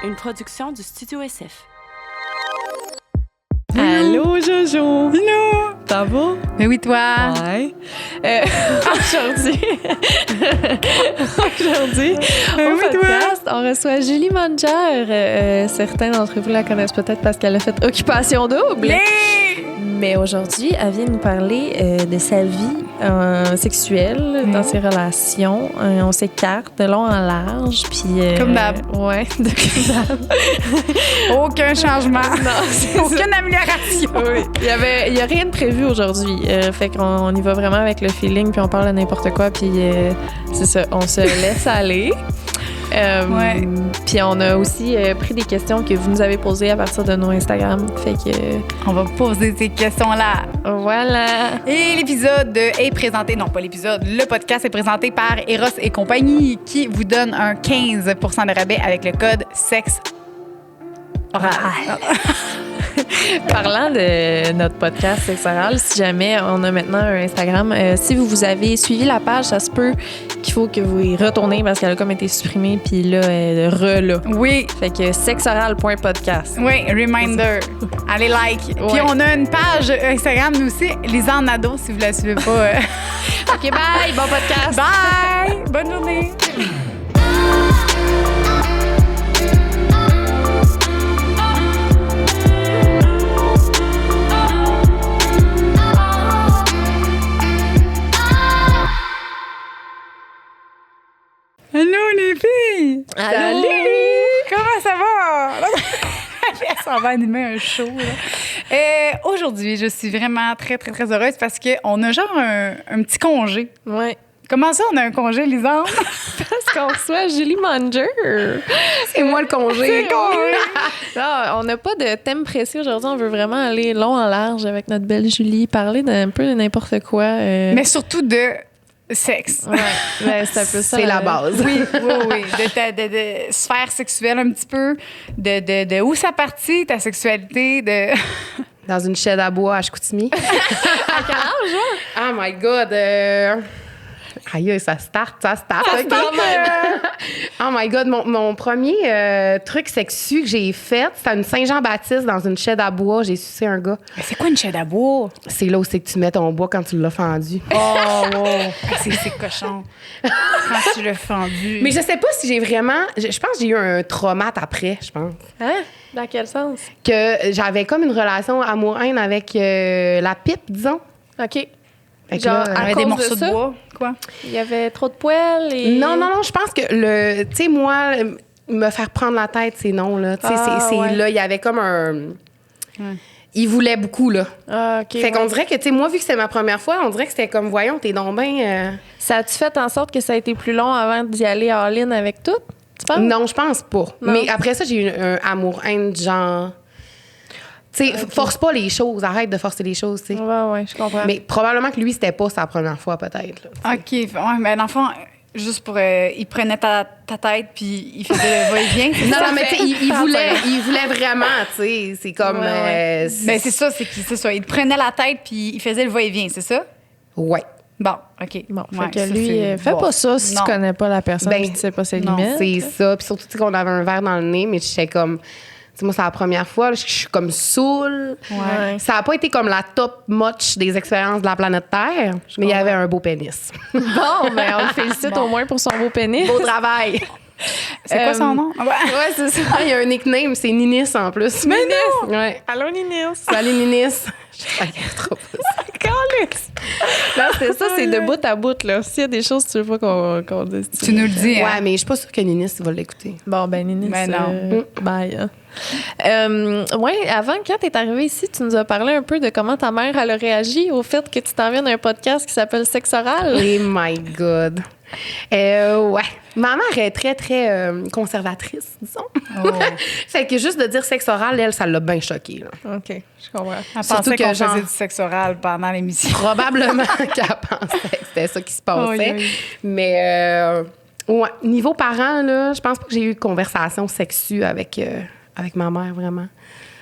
une production du Studio SF. Allô, Jojo! Hello! Ça va? Mais oui, toi? Ouais. Aujourd'hui, au podcast, on reçoit Julie Manger. Certains d'entre vous la connaissent peut-être parce qu'elle a fait Occupation double. Yeah! Mais aujourd'hui, elle vient nous parler de sa vie sexuelle, dans ses relations. On s'écarte de long en large. Puis, Comme d'hab. Ouais, comme d'hab. Aucun changement. Non, c'est Aucune amélioration. Oui. Il y a rien de prévu aujourd'hui. Fait qu'on y va vraiment avec le feeling, puis on parle de n'importe quoi, puis c'est ça, on se laisse aller. Ouais. Puis on a aussi pris des questions que vous nous avez posées à partir de nos Instagram. Fait que On va poser ces questions-là. voilà. Et l'épisode est présenté, non pas l'épisode, le podcast est présenté par Eros et compagnie qui vous donne un 15% de rabais avec le code SEXE oral. Parlant de notre podcast Sexe Oral, si jamais on a maintenant un Instagram, si vous avez suivi la page, ça se peut qu'il faut que vous y retournez parce qu'elle a comme été supprimée, puis là, elle est là. Oui. Fait que sexoral.podcast. Oui, reminder. Allez like. Puis on a une page Instagram, nous aussi, Lisanne Nadeau, si vous la suivez pas. OK, bye! Bon podcast! Bye! Bonne journée! Allô les filles! Allô? Salut! Comment ça va? Elle s'en va animer un show. Là. Aujourd'hui, je suis vraiment très, très, très heureuse parce qu'on a genre un petit congé. Ouais. Comment ça, on a un congé, Lisanne? Parce qu'on reçoit Julie Manger. C'est moi le congé. C'est congé! Non, on n'a pas de thème précis aujourd'hui. On veut vraiment aller long en large avec notre belle Julie, parler d'un peu de n'importe quoi. Mais surtout de sexe. Ouais, ben, c'est un peu ça. C'est la base. Oui, oui. De sphère sexuelle un petit peu, de où ça partit, ta sexualité, de... Dans une chaîne à bois à Chicoutimi. À quel âge, genre? Oh my God. Aïe, ça start. OK. Oh my God, mon premier truc sexu que j'ai fait, c'était une Saint-Jean-Baptiste dans une chaîne à bois. J'ai sucé un gars. Mais c'est quoi une chaîne à bois? C'est là où c'est que tu mets ton bois quand tu l'as fendu. Oh, wow! C'est cochon. Quand tu l'as fendu. Mais je sais pas si j'ai vraiment... Je pense que j'ai eu un traumate après, je pense. Hein? Dans quel sens? Que j'avais comme une relation amour-haine avec la pipe, disons. OK. Fait que Genre, là, Il y à avait cause des morceaux de ça? de bois, quoi? Il y avait trop de poêles et... Non, je pense que tu sais, moi, me faire prendre la tête, c'est non, là. Tu sais, ouais. là, il y avait comme un... Il voulait beaucoup, là. Ah, OK. Fait qu'on dirait que, tu sais, moi, vu que c'était ma première fois, on dirait que c'était comme, voyons, t'es donc ben... Ça a-tu fait en sorte que ça a été plus long avant d'y aller all-in avec tout? Tu penses? Non, je pense pas. Non. Mais après ça, j'ai eu un amour-haine, genre... Tu sais, force pas les choses, arrête de forcer les choses, tu sais. Ouais, je comprends. Mais probablement que lui, c'était pas sa première fois, peut-être, là. OK. Ouais, mais dans le fond, juste pour... il prenait ta tête, puis il faisait le va-et-vient. c'est ça? Non, mais tu sais, il voulait vraiment, tu sais. C'est comme... Ouais. Mais c'est ça, c'est ça. Il prenait la tête, puis il faisait le va-et-vient, c'est ça? Ouais. Bon, OK. Bon, Ouais, fait que ça, lui, c'est- fais bon. pas ça si Non. tu connais pas la personne Ben, et tu sais pas ses non, limites. C'est ça. Puis surtout, tu sais, qu'on avait un verre dans le nez, mais j'étais comme... Tu sais, moi, c'est la première fois, là, je suis comme saoule. Ouais. Ça n'a pas été comme la top notch des expériences de la planète Terre, mais il y avait un beau pénis. Bon, ben on le félicite au moins pour son beau pénis. Beau travail. C'est quoi son nom? Ouais, c'est ça. Il y a un nickname, c'est Ninis en plus. Mais non! Ouais. Allô, Ninis. Salut, Ninis. Je trop pas. Là, c'est ça, c'est de bout à bout, là. S'il y a des choses que tu veux pas qu'on dise. Tu nous le dis, hein? Ouais, mais je suis pas sûre que Ninis va l'écouter. Bon, ben, Ninis, Ben non. bye. Hein. Ouais, avant, quand t'es arrivée ici, tu nous as parlé un peu de comment ta mère, elle a réagi au fait que tu t'en viennes à un podcast qui s'appelle Sexe Oral. Oh my God. Ouais. Ma mère est très, très conservatrice, disons. Oh. Fait que juste de dire sexe oral, elle, ça l'a bien choquée. Là. OK, je comprends. Elle Surtout pensait que qu'on genre- faisait du sexe oral pendant l'émission. Probablement qu'elle pensait que c'était ça qui se passait. Oui. Mais, ouais, niveau parents, là, je pense pas que j'ai eu de conversation sexue avec ma mère, vraiment.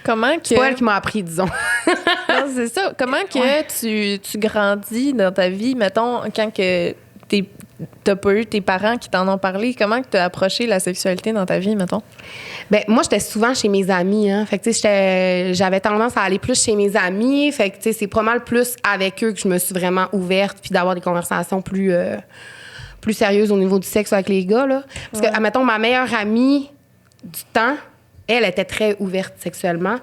Comment que... C'est pas elle qui m'a appris, disons. Non, c'est ça. Comment que tu grandis dans ta vie, mettons, quand que t'as pas eu tes parents qui t'en ont parlé. Comment que t'as approché la sexualité dans ta vie, mettons? Ben moi, j'étais souvent chez mes amis. Hein. Fait que, tu sais, j'avais tendance à aller plus chez mes amis. Fait que, tu sais, c'est pas mal plus avec eux que je me suis vraiment ouverte puis d'avoir des conversations plus sérieuses au niveau du sexe avec les gars, là. Parce que, admettons, ma meilleure amie du temps, elle était très ouverte sexuellement.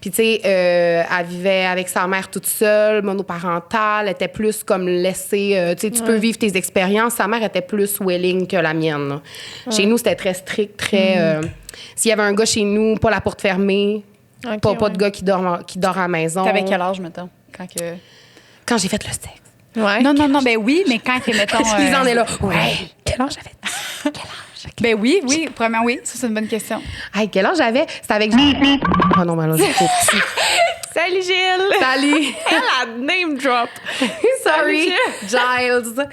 Puis, tu sais, elle vivait avec sa mère toute seule, monoparentale, elle était plus comme laissée... tu sais, tu peux vivre tes expériences. Sa mère était plus willing que la mienne, là. Chez nous, c'était très strict, très... s'il y avait un gars chez nous, pas la porte fermée, pas de gars qui dort à la maison. T'avais quel âge, mettons? Quand j'ai fait le sexe. Ouais. Non, ben oui, mais quand, mettons... Ils en est là. Ouais. Quel âge j'avais? Quel âge? Ben oui, premièrement, oui. Ça, c'est une bonne question. Hey, quel âge j'avais? C'était avec... Oh non, mais là, j'ai trop petit. Salut, Gilles! Salut! Elle a name drop! Sorry, Giles.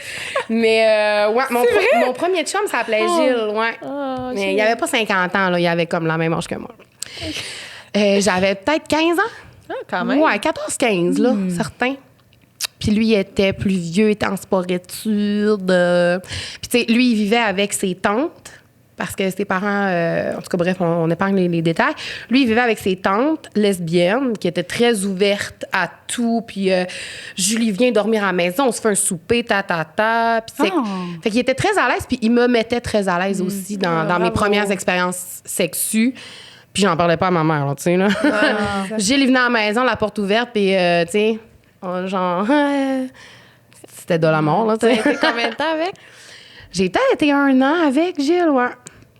Mais ouais, mon premier chum s'appelait Gilles, ouais. Oh, mais il avait pas 50 ans, là. Il avait comme la même âge que moi. J'avais peut-être 15 ans. Ah, quand même. Ouais, 14-15, là, certain. Puis lui, il était plus vieux, il était en sport-études. Puis tu sais, lui, il vivait avec ses tantes. Parce que ses parents, en tout cas, bref, on épargne les détails. Lui, il vivait avec ses tantes lesbiennes qui étaient très ouvertes à tout. Puis, Julie vient dormir à la maison, on se fait un souper, Puis, fait qu'il était très à l'aise. Puis, il me mettait très à l'aise aussi dans mes premières expériences sexues. Puis, j'en parlais pas à ma mère, là, tu sais, là. Gilles, il venait à la maison, la porte ouverte, puis, tu sais, genre, c'était de la mort, là, tu sais. T'as été combien de temps avec? J'ai peut-être été 1 an avec Gilles, ouais.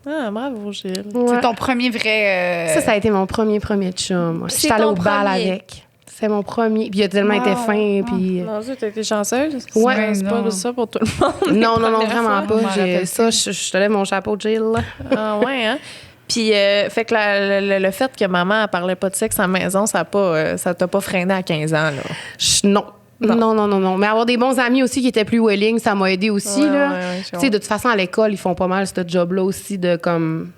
Ah, bravo, Gilles. Ouais. C'est ton premier vrai... Ça a été mon premier chum. C'est J'étais allée ton au bal premier. avec. C'est mon premier. Puis il a tellement été fin. Puis... Mon Dieu, t'as été chanceuse? Ouais. C'est pas ça pour tout le monde. Non, Première vraiment fois. pas. Je te lève mon chapeau, Jill. Ah ouais, hein? Puis, fait que le fait que maman ne parlait pas de sexe à la maison, ça t'a pas freiné à 15 ans, là? Non. Non. Mais avoir des bons amis aussi qui étaient plus willing, ça m'a aidé aussi. Ouais, là. ouais, Tu sais, de toute façon, à l'école, ils font pas mal ce job-là aussi de comme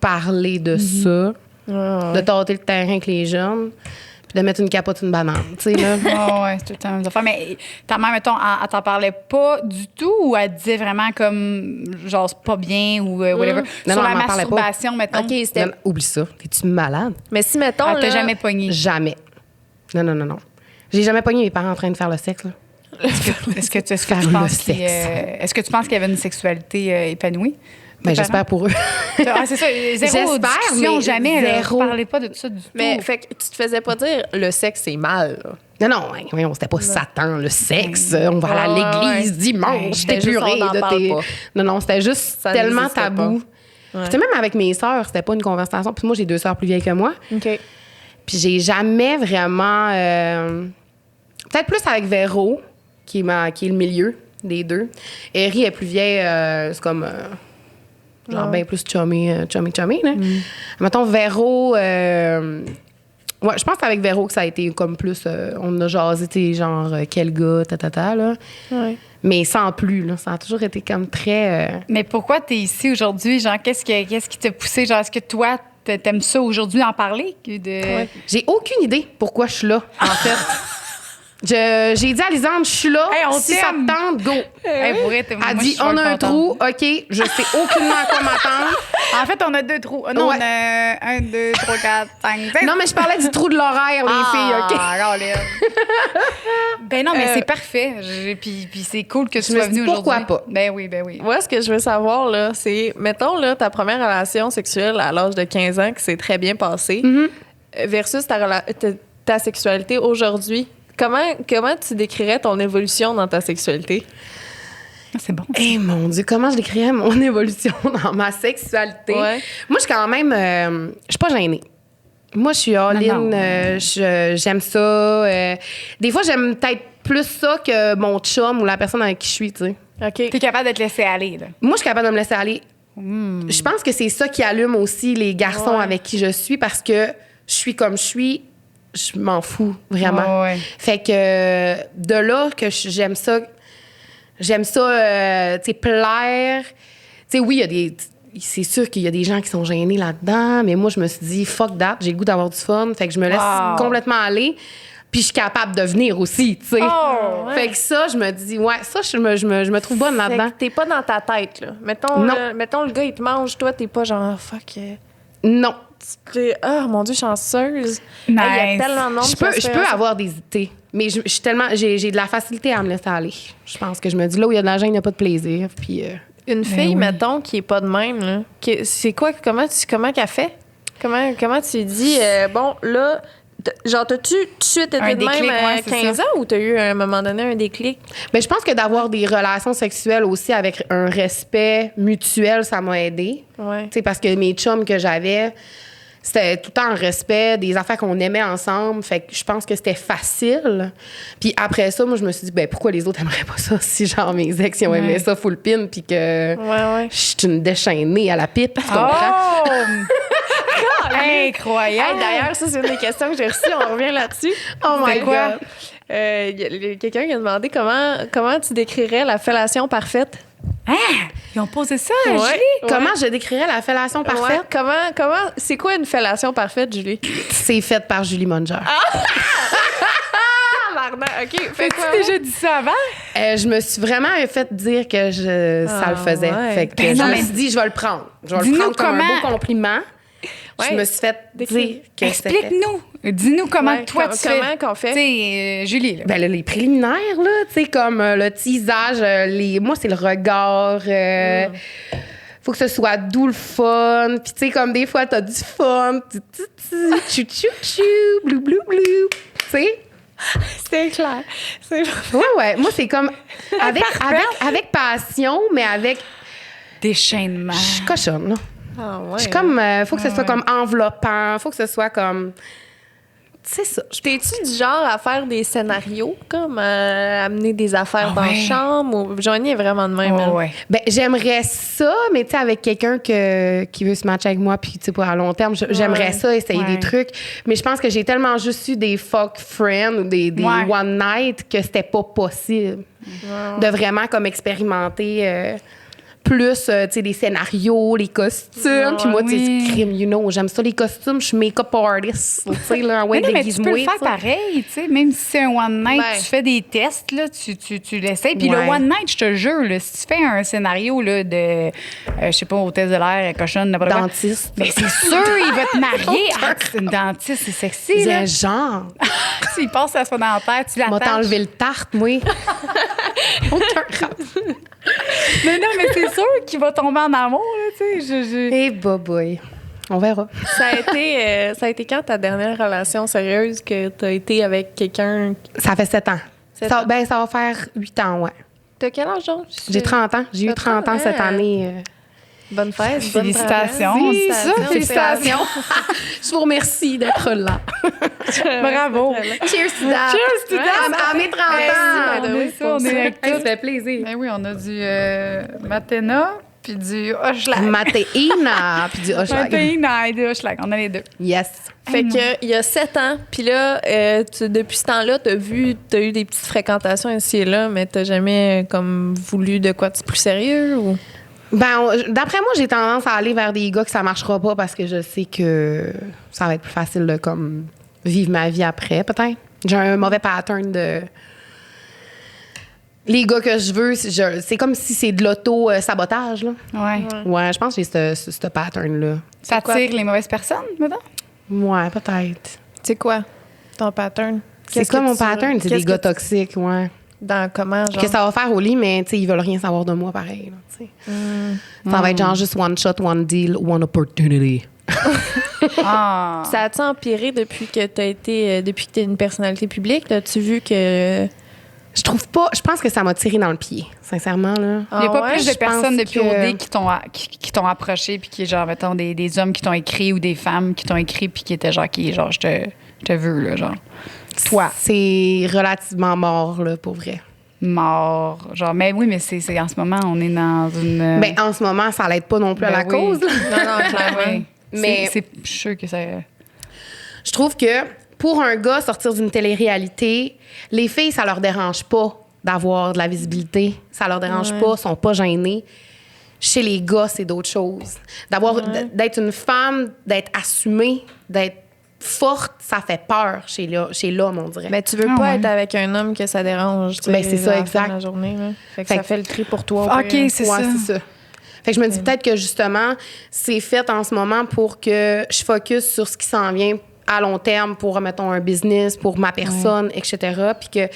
parler de ça, de tâter le terrain avec les jeunes, puis de mettre une capote, une banane. Tu sais, là. Ouais, c'est tout le temps la même affaire. Mais ta mère, mettons, elle t'en parlait pas du tout ou elle disait vraiment comme, genre, c'est pas bien ou whatever? Non, Sur non, la elle m'en parlait pas. masturbation, mettons. OK, c'était... Non, oublie ça. T'es-tu malade? Mais si, mettons, Elle t'a là... jamais pogné. Jamais. Non. J'ai jamais pogné mes parents en train de faire le sexe, là. Est-ce que tu Faire le penses sexe. est-ce que tu penses qu'il y avait une sexualité épanouie? Ben, Tes j'espère pour eux. Ah, c'est ça. Zéro J'espère, discussion, mais jamais. zéro. Ne parlais pas de ça du tout. Mais, fait que tu te faisais pas dire le sexe, c'est mal, là. Non, voyons, c'était pas Satan, le sexe. On va aller à l'église dimanche, C'était t'es juste, purée on n'en de parle tes... pas. Non, c'était juste Ça tellement n'existait tabou. pas. Ouais. Puis, même avec mes sœurs, c'était pas une conversation. Puis moi, j'ai 2 sœurs plus vieilles que moi. OK. Puis j'ai jamais vraiment... peut-être plus avec Véro, qui est le milieu des deux. Eri est plus vieille, c'est comme... genre bien plus chummy, là. Mettons, Véro... ouais, je pense qu'avec Véro que ça a été comme plus... on a jasé, tu sais, genre, quel gars, là. Ouais. Mais sans plus, là. Ça a toujours été comme très... Mais pourquoi tu es ici aujourd'hui? Genre, qu'est-ce qui t'a poussé? Genre, est-ce que toi, t'aimes ça aujourd'hui en parler? J'ai aucune idée pourquoi je suis là, en fait. J'ai dit à Lisande, je suis là. Hey, on si ça t'aime. te tente, go. Hey, pour vrai, Elle moi, je dit, suis on a full un contente. trou, OK, je sais aucunement à quoi m'attendre. En fait, on a 2 trous. Non, Ouais. on a 1, 2, 3, 4, 5, 6. Non, mais je parlais du trou de l'horaire, les filles, OK? Caroline. Ben non, mais c'est parfait. Puis c'est cool que tu me sois suis dit, venue aujourd'hui. pourquoi pas? Ben oui. Moi, ce que je veux savoir, là, c'est, mettons, là, ta première relation sexuelle à l'âge de 15 ans qui s'est très bien passée versus ta sexualité aujourd'hui. Comment tu décrirais ton évolution dans ta sexualité? Ah, c'est bon. Eh mon Dieu, comment je décrirais mon évolution dans ma sexualité? Ouais. Moi, je suis quand même... je suis pas gênée. Moi, je suis all-in. Non. J'aime ça. Des fois, j'aime peut-être plus ça que mon chum ou la personne avec qui je suis, tu sais. OK. T'es capable de te laisser aller, là. Moi, je suis capable de me laisser aller. Je pense que c'est ça qui allume aussi les garçons Ouais. avec qui je suis parce que je suis comme je suis, je m'en fous vraiment. Ouais. Fait que de là que j'aime ça, tu sais, plaire. Tu sais, oui, il y a des... C'est sûr qu'il y a des gens qui sont gênés là-dedans, mais moi, je me suis dit, fuck that, j'ai le goût d'avoir du fun. Fait que je me laisse Wow. complètement aller Puis je suis capable de venir aussi, tu sais. Oh, ouais. Fait que ça, je me dis, ouais, ça, je me trouve bonne Fait là-dedans. que t'es pas dans ta tête, là. Mettons, Non. mettons le gars, il te mange, toi, t'es pas genre, fuck. Non. T'es, ah, mon Dieu, chanceuse. Nice. Hey, il y a tellement de monde Je qui peux se fait ça. avoir des idées. Mais je suis tellement. J'ai de la facilité à me laisser aller. Je pense que je me dis, là où il y a de l'argent, il n'y a pas de plaisir. Puis. Une fille, oui. mettons, qui est pas de même, là. C'est quoi, comment qu'elle fait? Comment tu dis, bon, là, genre, t'as-tu tout de suite été Un de même déclic, à ouais, c'est 15 ça. ans ou t'as eu à un moment donné un déclic? Mais je pense que d'avoir des relations sexuelles aussi avec un respect mutuel, ça m'a aidé. Ouais. Tu sais, parce que mes chums que j'avais, c'était tout le temps en respect, des affaires qu'on aimait ensemble. Fait que je pense que c'était facile. Puis après ça, moi, je me suis dit, ben pourquoi les autres aimeraient pas ça si, genre, mes ex, ils ont aimé Ouais. ça full pin, puis que Ouais. je suis une déchaînée à la pipe, tu comprends? Oh! Incroyable! Hey, d'ailleurs, ça, c'est une des questions que j'ai reçues. On revient là-dessus. Oh my C'est quoi? God. Y a quelqu'un qui a demandé comment tu décrirais la fellation parfaite. Hein? Ils ont posé ça, Ouais. Julie? Comment je décrirais la fellation parfaite? Ouais. C'est quoi une fellation parfaite, Julie? C'est fait par Julie Munger. OK, fais Fais-tu quoi? déjà dit ça avant? Je me suis vraiment fait dire que ça le faisait. ouais. Fait que Ben je non, me mais suis dit, je vais le prendre. Je vais le dis-nous prendre comme un comment- beau compliment. Ouais. Je me suis fait dire que c'était... Explique-nous. Dis-nous comment Ouais, toi tu fais. comment qu'on fait? Tu sais, Julie, là. Ben là, les préliminaires, là, tu sais, comme le teasage, moi, c'est le regard. Faut que ce soit doux, le fun. Puis, tu sais, comme des fois, t'as du fun. Chou-chou-chou, blou-blou-blou. Tu sais? C'est clair. C'est Ouais. Moi, c'est comme avec passion, mais avec... Déchaînement. Je suis cochonne, là. Ah ouais. Je suis comme... faut que ce soit comme enveloppant. Faut que ce soit comme... C'est ça. T'es-tu du genre à faire des scénarios, comme amener des affaires dans la ouais. chambre? Ou Joanie est vraiment de même. elle. ouais. Ben, j'aimerais ça, mais tu sais, avec quelqu'un qui veut se matcher avec moi, puis tu sais, pour à long terme, j'aimerais ça, essayer Ouais. des trucs. Mais je pense que j'ai tellement juste eu des fuck friends ou des Ouais. one night que c'était pas possible de vraiment comme expérimenter plus, tu sais, des scénarios, les costumes. Puis moi, tu sais, Oui. crime, you know, j'aime ça, les costumes. Je suis make-up artist, tu sais, là, ouais, Mais non, mais tu peux déguise-moi, le faire tu sais. pareil, tu sais, même si c'est un one night, Ben. tu fais des tests, là, tu l'essayes. Puis Ouais. le one night, je te jure, là, si tu fais un scénario là, de, je sais pas, hôtesse de l'air, cochonne, n'importe quoi. Dentiste. Mais c'est sûr, il va te marier. Ah, c'est une dentiste, c'est sexy, là. C'est genre, Tu y passes à son dentaire, tu m'a l'attaches. t'enlevé le tarte, moi. Aucun rap. Mais non, mais c'est sûr qu'il va tomber en amour, là, tu sais. Eh, boy. On verra. Ça a été quand ta dernière relation sérieuse que t'as été avec quelqu'un? Ça fait 7 ans. 7 Ça, ans. ben, ça va faire 8 ans, ouais. T'as quel âge, donc? J'ai 30 ans. J'ai eu T'as 30 ans cette ah. année. Bonne fête. Félicitations. bonne C'est trentaine. ça, félicitations. Je vous remercie d'être là. Bravo. Cheers to that. Cheers to that. À mes 30 ans. Merci, On est ça, on est avec Hey, ça tout. fait plaisir. Ben oui, on a du Matena puis du Hochelag. Matéina, puis du Hochelag. Matena et du Hochelag. On a les deux. Yes. Fait que il y a 7 ans, puis là, depuis ce temps-là, t'as eu des petites fréquentations ici et là, mais t'as jamais comme voulu de quoi de plus sérieux ou? Ben, d'après moi, j'ai tendance à aller vers des gars que ça marchera pas parce que je sais que ça va être plus facile de comme vivre ma vie après, peut-être. J'ai un mauvais pattern de. Les gars que je veux, c'est comme si c'est de l'auto-sabotage, là. Ouais. Ouais, je pense que j'ai ce pattern-là. Ça quoi? attire les mauvaises personnes, maintenant? Ouais, peut-être. C'est quoi ton pattern? C'est Qu'est-ce quoi que mon tu- pattern? C'est qu'est-ce des gars que tu- toxiques, ouais. Dans comment, genre? Que ça va faire au lit, mais tu sais, ils veulent rien savoir de moi pareil. Là, tu sais. Ça va être genre juste one shot, one deal, one opportunity. Ah. Ça a-tu empiré depuis que t'es une personnalité publique? As-tu vu que... Je trouve pas. Je pense que ça m'a tiré dans le pied, sincèrement. Là. Il n'y a pas Ah ouais? plus de je personnes de pense que- POD qui t'ont approché puis qui, genre, mettons, des hommes qui t'ont écrit ou des femmes qui t'ont écrit puis qui étaient genre, je te veux, là, genre. Toi. C'est relativement mort, là, pour vrai. Mort. Genre, mais oui, mais c'est en ce moment, on est dans une. Ben, en ce moment, ça l'aide pas non plus à Ben la oui. cause. là. Non, clairement. Ouais. Mais- Je suis sûre que ça. Je trouve que pour un gars sortir d'une télé-réalité, les filles, ça leur dérange pas d'avoir de la visibilité. Ça leur dérange pas, sont pas gênées. Chez les gars, c'est d'autres choses. D'être une femme, d'être assumée, d'être forte, ça fait peur chez l'homme, on dirait. Mais tu veux Ah pas ouais. être avec un homme que ça dérange. Tu sais, Ben, c'est ça, à la fin exact. de la journée, là. Fait que Fait ça que- fait le tri pour toi. OK, c'est ça. C'est ça. Fait que je me dis peut-être que justement, c'est fait en ce moment pour que je focus sur ce qui s'en vient à long terme pour, mettons, un business, pour ma personne, etc. Puis que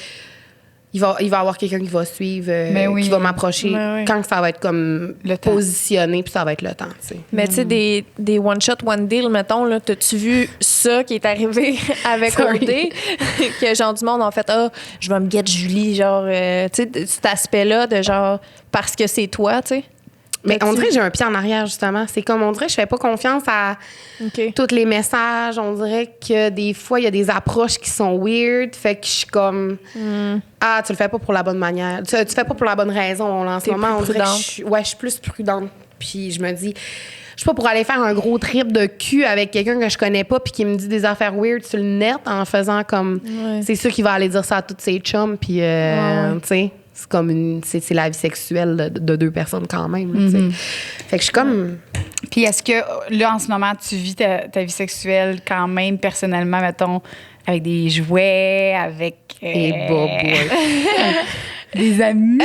il va y avoir quelqu'un qui va suivre, Ben oui. qui va m'approcher Ben oui. quand ça va être comme Le temps. positionné, puis ça va être le temps, tu sais. Mais tu sais, des one-shot, one-deal, mettons, là, t'as-tu vu ça qui est arrivé avec Sorry. OD? Que genre du monde en fait, je vais me get Julie, genre, tu sais, cet aspect-là de genre, parce que c'est toi, tu sais. Mais on T'as-tu- dirait que j'ai un pied en arrière, justement. C'est comme, on dirait que je fais pas confiance à OK. tous les messages. On dirait que des fois, il y a des approches qui sont weird. Fait que je suis comme, ah, tu le fais pas pour la bonne manière. Tu fais pas pour la bonne raison. Là, en ce T'es moment, plus on dirait que prudente. je suis plus prudente. Puis je me dis, je suis pas pour aller faire un gros trip de cul avec quelqu'un que je connais pas puis qui me dit des affaires weird sur le net en faisant comme, Ouais. c'est sûr qu'il va aller dire ça à toutes ses chums. Puis, Ouais. tu sais, c'est comme c'est la vie sexuelle de deux personnes quand même. Là, tu sais. Fait que je suis comme... Puis est-ce que là, en ce moment, tu vis ta vie sexuelle quand même personnellement, mettons, avec des jouets, avec Et boy. des amis?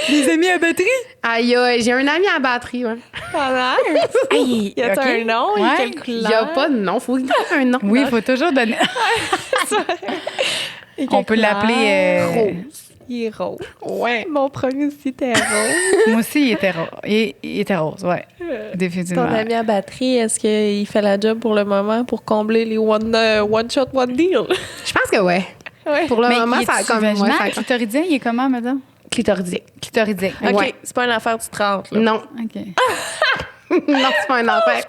Des amis à batterie? Aïe, aïe, j'ai un ami à batterie, ouais. Hey, y a-tu OK. un nom? Ouais. Quelle Il couleur? n'y a pas de nom. Faut donner un nom. Oui, il faut toujours donner. On peut l'appeler. Rose. Il est rose. Ouais. Mon premier aussi était rose. Moi aussi, il était rose. Il était rose, oui. Définitivement. Ton ami à batterie, est-ce qu'il fait la job pour le moment pour combler les one shot, one deal? Je pense que ouais. Ouais. Pour le Mais moment, il ça a est-tu comme... vaginal, ouais, ça a- clitoridien, il est comment, madame? clitoridien. Clitoridien. OK, Ouais. c'est pas une affaire du 30, là. Non. OK. Non, c'est pas un enfer.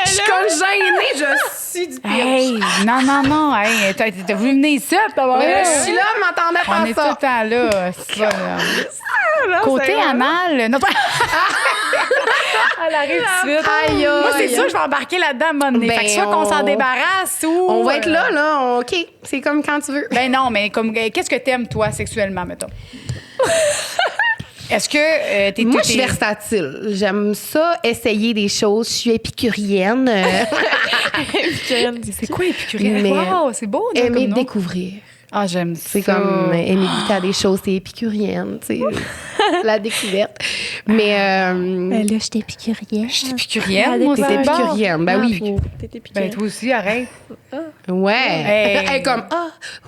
Je suis comme gênée. Je suis du pire. Hey, non. Hey, t'as voulu venir ici, t'as Mais je suis là, m'entendais On pas est tout ça. le temps là. C'est ça, là. Côté anal. Non, Elle arrive tout de suite. Aïe, moi, c'est aïe. sûr que je vais embarquer là-dedans à un moment donné. Ben, Fait que soit qu'on s'en débarrasse ou... On va être là. OK. C'est comme quand tu veux. Ben non, mais comme qu'est-ce que t'aimes, toi, sexuellement, mettons? Est-ce que t'es... Moi, je suis versatile. J'aime ça, essayer des choses. Je suis épicurienne. C'est quoi épicurien? Mais- Wow, c'est beau, là, aimer comme nom. découvrir. Ah, j'aime ça. C'est comme aimer goûter à des choses, c'est épicurienne, tu sais. La découverte. Mais là, je suis épicurienne. Je suis épicurienne, moi, t'es c'est bon. épicurienne, ben oui. T'es Ben, épicurienne. toi aussi, arrête. Ouais. Hey. Elle est comme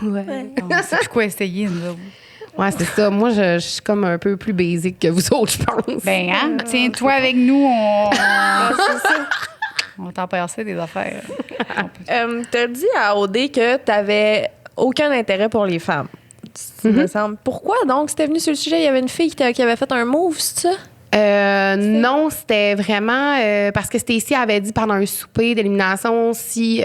ouais. On sait plus quoi essayer, nous autres. Ouais, c'est ça. Moi, je suis comme un peu plus basique que vous autres, je pense. Ben, hein? Tiens-toi avec nous, on va t'en passer des affaires. T'as dit à OD que t'avais aucun intérêt pour les femmes. Me semble. Pourquoi donc? C'était venu sur le sujet, il y avait une fille qui avait fait un move, c'est ça? Non, c'était vraiment parce que Stacy avait dit pendant un souper d'élimination si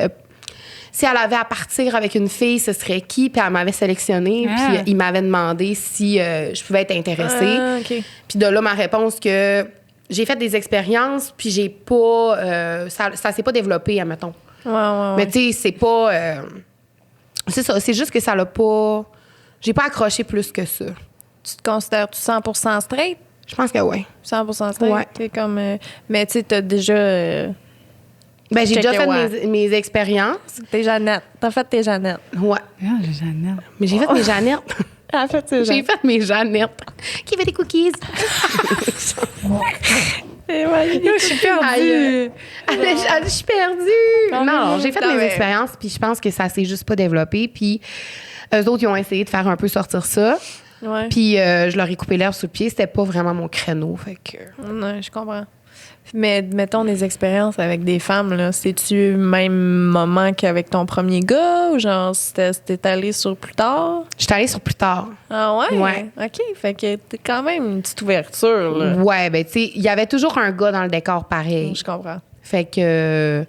elle avait à partir avec une fille, ce serait qui? Puis elle m'avait sélectionné. Ah. Puis il m'avait demandé si je pouvais être intéressée. Ah, OK. Puis de là, ma réponse que j'ai fait des expériences, puis j'ai pas... ça s'est pas développé, admettons. Ouais. Mais tu sais, c'est pas... c'est ça, c'est juste que ça l'a pas... J'ai pas accroché plus que ça. Tu te considères-tu 100% straight? Je pense que oui. 100% straight? Ouais. T'es comme... mais tu sais, t'as déjà... Ben, j'ai déjà Checker, fait ouais. mes expériences. T'es Jeannette. T'as fait tes Jeannettes. Ouais. Ah, Jeannette. Mais j'ai fait mes Jeannettes. Elle a fait tes J'ai fait mes Jeannettes. Qui veut des cookies? Je suis Aïe. Je suis perdue. Non, j'ai fait Non, mes mais- expériences, puis je pense que ça s'est juste pas développé. Puis eux autres, ils ont essayé de faire un peu sortir ça. Ouais. Puis je leur ai coupé l'herbe sous le pied. C'était pas vraiment mon créneau. Fait que... Non, je comprends. Mais mettons des expériences avec des femmes, là. C'est-tu même moment qu'avec ton premier gars ou genre c'était allé sur plus tard? J'étais allée sur plus tard. Ah ouais? Ouais. OK. Fait que t'es quand même une petite ouverture, là. Ouais, ben tu sais, il y avait toujours un gars dans le décor pareil. Je comprends. Fait que...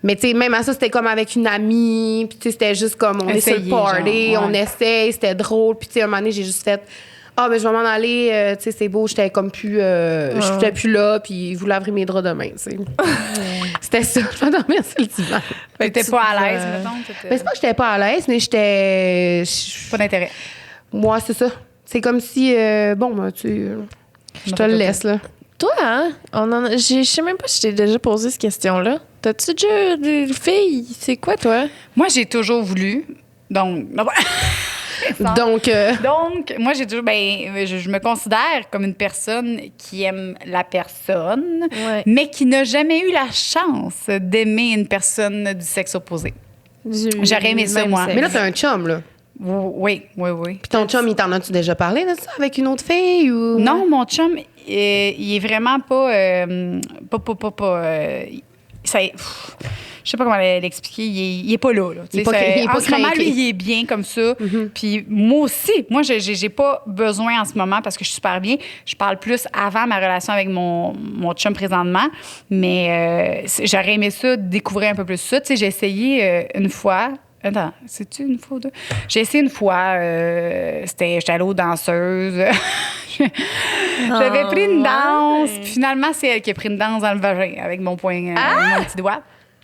Mais tu sais, même à ça, c'était comme avec une amie. Puis tu sais, c'était juste comme, on est sur le Essayer, party, genre, ouais. on essaye, c'était drôle. Puis tu sais, un moment donné, j'ai juste fait... Ah, ben je vais m'en aller, tu sais, c'est beau, j'étais comme plus... je n'étais plus là, puis vous laverez mes draps demain, tu sais. C'était ça, je vais dormir sur le divan. T'étais pas à l'aise, mettons? Mais c'est pas que j'étais pas à l'aise, mais j'étais... Pas d'intérêt. Moi, c'est ça. C'est comme si, bon, ben, tu... je te le laisse, là. Toi, hein? Je sais même pas si je t'ai déjà posé cette question-là. T'as-tu déjà des filles? C'est quoi, toi? Moi, j'ai toujours voulu. Donc, Donc, moi, j'ai toujours. Je me considère comme une personne qui aime la personne, Ouais. mais qui n'a jamais eu la chance d'aimer une personne du sexe opposé. J'aurais aimé ça, même moi. sexe. mais là, t'as un chum, là. Oui. Puis ton chum, il t'en as-tu déjà parlé de ça avec une autre fille ou? Non, mon chum, il est vraiment pas. Je sais pas comment l'expliquer. Il est pas là. Il est pas En ce moment, craqué. lui, il est bien comme ça. Puis moi aussi, j'ai pas besoin en ce moment parce que je suis super bien. Je parle plus avant ma relation avec mon chum présentement. Mais j'aurais aimé ça, découvrir un peu plus ça. Tu sais, j'ai essayé une fois. Attends, c'est-tu une fois ou deux? J'ai essayé une fois. J'étais allée aux danseuses. J'avais pris une danse. ouais. Puis finalement, c'est elle qui a pris une danse dans le vagin avec mon poing, mon petit doigt.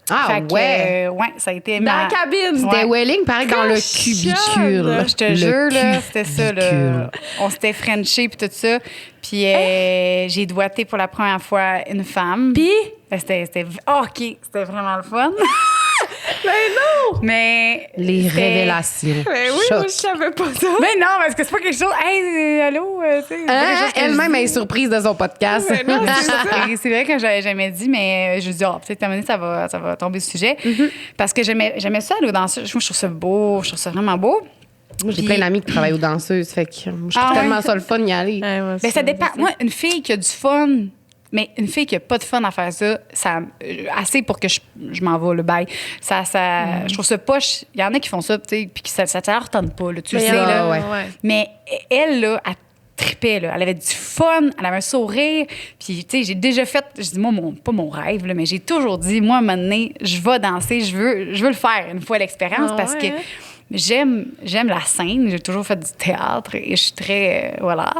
Ah, Fait que, ouais. ouais, ça a été Dans la cabine! C'était Ouais. Welling, pareil, dans le cubicule. Je te jure, là, c'était ça. Là. On s'était frenché puis tout ça. Puis j'ai doigté pour la première fois une femme. Puis? C'était c'était vraiment le fun. Ben non! Mais Les c'était- révélations. Ben oui, Choc. moi, je savais pas ça. Mais non, parce que c'est pas quelque chose. Hey, allô, tu sais. c'est pas quelque chose que je Elle-même dis. est surprise de son podcast. Mais non, c'est ça. C'est vrai que j'avais jamais dit, mais je dis, peut-être à un moment donné, ça va tomber ce sujet. Parce que j'aimais ça aller aux danseuses. Moi, je trouve ça beau, je trouve ça vraiment beau. Moi, j'ai Puis- plein d'amis qui travaillent aux danseuses. Fait que je trouve Ah ouais? tellement ça le fun d'y aller. Ouais, moi, Ben, ça dépend. Moi, une fille qui a du fun, mais une fille qui a pas de fun à faire ça, assez pour que je m'en vais, le bail. Je trouve ça poche. Il y en a qui font ça, tu sais, puis que ça te leur tente pas, là, tu le Mais sais, il y en a, là. ouais. Mais elle, là, elle tripait, là. Elle avait du fun, elle avait un sourire. Puis, tu sais, j'ai déjà fait, je dis, moi, pas mon rêve, là, mais j'ai toujours dit, moi, à un moment donné, je vais danser, je veux le faire une fois l'expérience Ah parce ouais, que hein? j'aime la scène. J'ai toujours fait du théâtre et je suis très, voilà,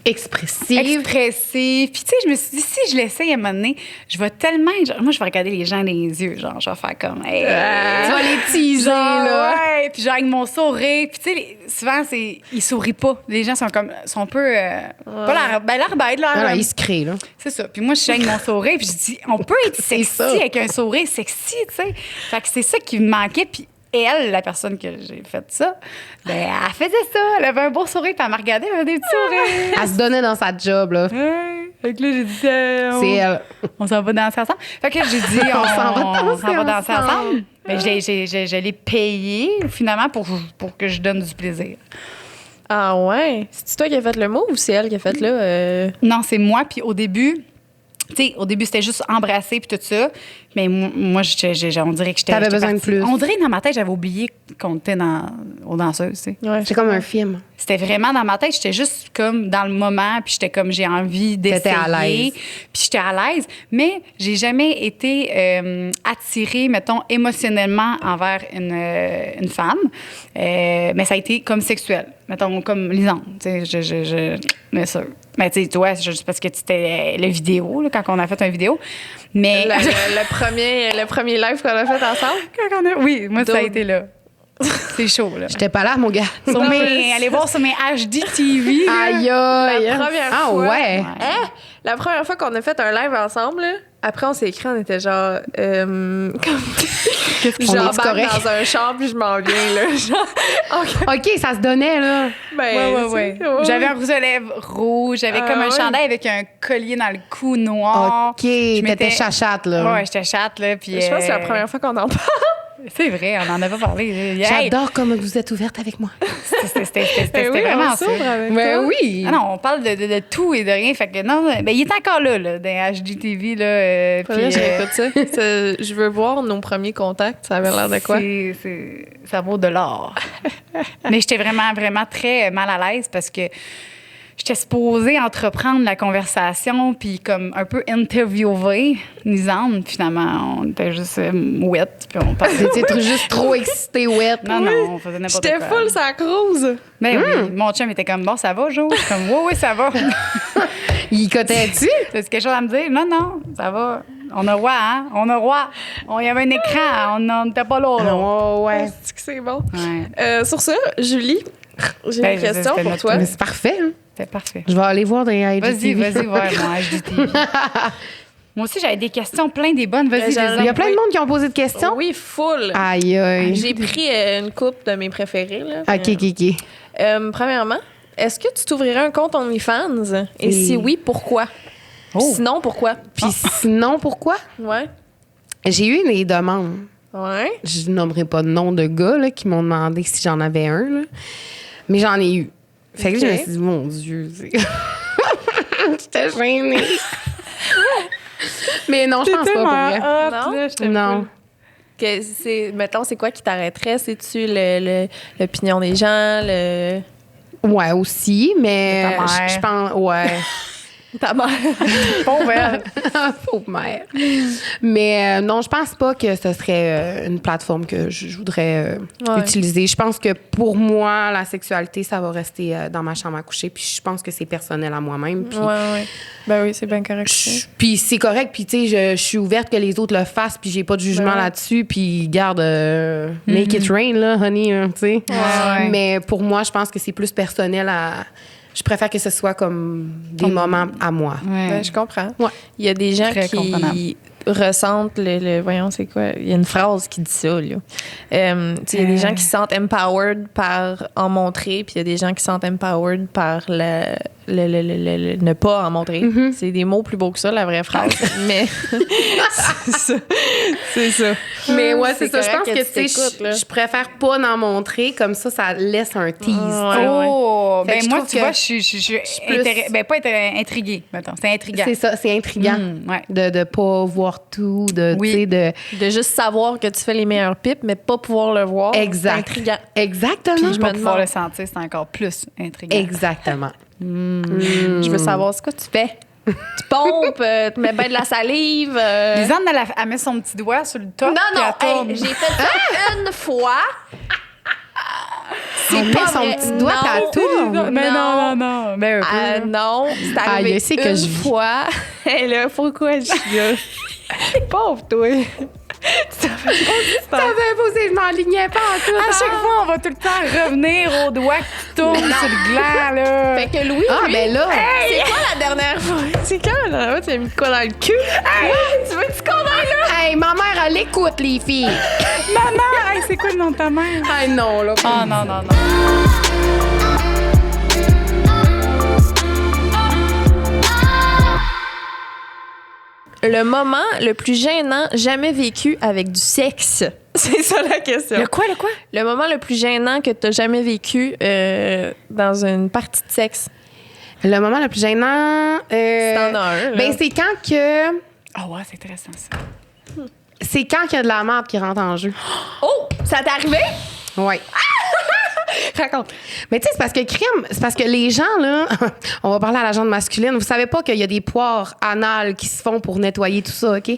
Expressive. expressive. Puis, tu sais, je me suis dit, si je l'essaye à un moment donné, je vais tellement. Moi, je vais regarder les gens dans les yeux. Genre, je vais faire comme. Hey, Tu vas les teaser, genre, là. ouais. Puis, genre, avec mon sourire. Puis, tu sais, souvent, ils sourient pas. Les gens sont comme. Sont un peu. Pas l'air bête, là. Voilà, il se crée, là. C'est ça. Puis moi, je suis avec mon sourire, puis je dis, on peut être sexy ça. avec un sourire sexy, tu sais. Fait que c'est ça qui me manquait. Puis elle, la personne que j'ai fait ça, ben, elle faisait ça. Elle avait un beau sourire, puis elle me regardait, elle avait des petits sourires. Elle se donnait dans sa job, là. Ouais. Fait que là, j'ai dit, C'est elle. on s'en va danser ensemble. Fait que j'ai dit, On s'en va danser ensemble. Ben, je l'ai payé, finalement, pour que je donne du plaisir. Ah ouais? C'est toi qui as fait le mot ou c'est elle qui a fait là? Non, c'est moi. Puis au début, c'était juste embrasser puis tout ça. Mais moi, on dirait que j'étais. T'avais j'étais besoin de partie. plus. On dirait que dans ma tête, j'avais oublié qu'on était aux danseuses, tu sais. Ouais, C'est comme un film. C'était vraiment dans ma tête. J'étais juste comme dans le moment, puis j'étais comme j'ai envie d'essayer. T'étais à l'aise. Puis j'étais à l'aise. Mais j'ai jamais été attirée, mettons, émotionnellement envers une femme. Mais ça a été comme sexuel. Mettons, comme Lisande. Tu sais, bien sûr. Mais tu sais, toi, c'est juste parce que c'était la vidéo, là, quand on a fait une vidéo. Mais. le premier live qu'on a fait ensemble? Oui, moi, ça a Donc- été là. C'est chaud, là. J'étais pas là, mon gars. Allez voir sur mes HD TV. là. Aïe, aïe. La première Ah, fois. ouais. Hein? La première fois qu'on a fait un live ensemble, là, après on s'est écrit, on était genre. J'embarque correct? dans un char puis je m'en viens, là. Genre, OK, ça se donnait, là. ben, Ouais. c'est- ouais. J'avais un rouge à lèvres rouge, j'avais Ah comme un ouais? chandail avec un collier dans le cou noir. OK, t'étais chachate, là. Ouais, j'étais chatte, là. Puis, Je pense que c'est la première fois qu'on en parle. C'est vrai, on en avait parlé. Hey, J'adore comme vous êtes ouverte avec moi. C'était Ben oui, vraiment on ça. s'ouvre avec Ben toi. oui. Ah non, on parle de tout et de rien. Fait que non, ben, il est encore là, dans HGTV. Là, Faudrait que puis, j'écoute ça. Je veux voir nos premiers contacts. Ça avait l'air de quoi? ça vaut de l'or. Mais j'étais vraiment, vraiment très mal à l'aise parce que j'étais supposée entreprendre la conversation puis comme un peu interviewer Lisande. Finalement, on était juste wet puis on parlait. T'étais juste trop excitée, wet. Non, on faisait n'importe quoi. J'étais full sa cruise. Mais oui, mon chum était comme, bon, ça va, Jo? Je suis comme, oui, ça va. Il cotait-tu? T'as-tu quelque chose à me dire? Non, ça va. On a roi, hein? On a roi. Il y avait un écran, on n'était pas là. là. Oh, ouais. C'est que c'est bon. Ouais. Sur ça, Julie, j'ai Ben, une question c'était pour notre toi. Mais c'est parfait, hein? C'était parfait. Je vais aller voir dans les IGTV. Vas-y, voir mon IGTV. Moi aussi, j'avais des questions, plein des bonnes. Vas-y, Il y a plein de monde qui ont posé de questions. Oui, full. Aïe, aïe. J'ai pris une coupe de mes préférés. Là. OK. Premièrement, est-ce que tu t'ouvrirais un compte OnlyFans? Et si oui, pourquoi? Sinon, pourquoi? Puis sinon, pourquoi? Ouais. J'ai eu des demandes. Ouais. Je nommerai pas de nom de gars là, qui m'ont demandé si j'en avais un. Là. Mais j'en ai eu. Fait que je me suis dit, mon Dieu. J'étais gênée. Mais non, je pense pas pour vrai. Non. Mettons, c'est quoi qui t'arrêterait? C'est-tu l'opinion des gens? Ouais, aussi, mais Ta mère. je pense. Ouais. Ta mère. Pauvre elle. Pauvre mère. Mais non, je pense pas que ce serait une plateforme que je voudrais utiliser. Je pense que pour moi, la sexualité, ça va rester dans ma chambre à coucher. Puis je pense que c'est personnel à moi-même. Puis Ouais. Ben oui, c'est bien correct. puis c'est correct. Puis tu sais, je suis ouverte que les autres le fassent. Puis j'ai pas de jugement là-dessus. Puis garde, make it rain, là, honey, tu sais. Ouais. Mais pour moi, je pense que c'est plus personnel à... Je préfère que ce soit comme des moments à moi. Ouais. Ben, je comprends. Ouais. Il y a des gens Très comprenable. qui ressentent voyons, c'est quoi? Il y a une phrase qui dit ça, là. Tu sais, il y a des gens qui se sentent empowered par en montrer, puis il y a des gens qui se sentent empowered par le ne pas en montrer. C'est des mots plus beaux que ça, la vraie phrase. Mais c'est ça. Mais ouais, c'est ça. Je correct pense que, tu tu sais, t'écoutes, là. je préfère pas en montrer. Comme ça laisse un tease. Ouais. Oh! Fait que Ben je moi, trouve tu que vois, je suis plus- pas intriguée, mettons. C'est intriguant. C'est ça, c'est intriguant. Ouais. De pas voir tout, Oui. tu sais, de... De juste savoir que tu fais les meilleures pipes, mais pas pouvoir le voir. Exact. C'est intriguant. Exactement. Puis je Pas me pouvoir demande. le sentir, c'est encore plus intriguant. Exactement. Je veux savoir, c'est quoi tu fais? Tu pompes, tu mets bien de la salive. Lisanne, elle met son petit doigt sur le top. Non, puis non, elle tourne. hey, j'ai fait ça une fois. Elle met pas son vrai. petit doigt Non. à tout. Mais non. Ben, un peu. Non, c'est arrivé je sais que une je vis. fois. Et là, pourquoi je suis là? Pauvre toi. Ça fait poser, je m'enlignais pas en tout. À chaque fois, on va tout le temps revenir au doigt qui tourne sur le gland, là. Fait que Louis, Ah, lui, ben là. c'est quoi la dernière fois? C'est quand la dernière fois tu as mis de quoi dans le cul? Ouais, tu veux-tu qu'on aille là? Hey, ma mère, elle écoute, les filles. Maman! Hey, c'est quoi le nom de ta mère? Hey, non, là. Ah, non. Le moment le plus gênant jamais vécu avec du sexe. C'est ça la question. Le quoi? Le moment le plus gênant que tu as jamais vécu dans une partie de sexe. Le moment le plus gênant... Si t'en as un, là. Ben, c'est quand que... Ah ouais, c'est intéressant, ça. C'est quand qu'il y a de la merde qui rentre en jeu. Oh! Ça t'est arrivé? Ouais. Raconte. Mais tu sais, c'est parce que les gens, là, on va parler à la gente masculine, vous savez pas qu'il y a des poires anales qui se font pour nettoyer tout ça, OK?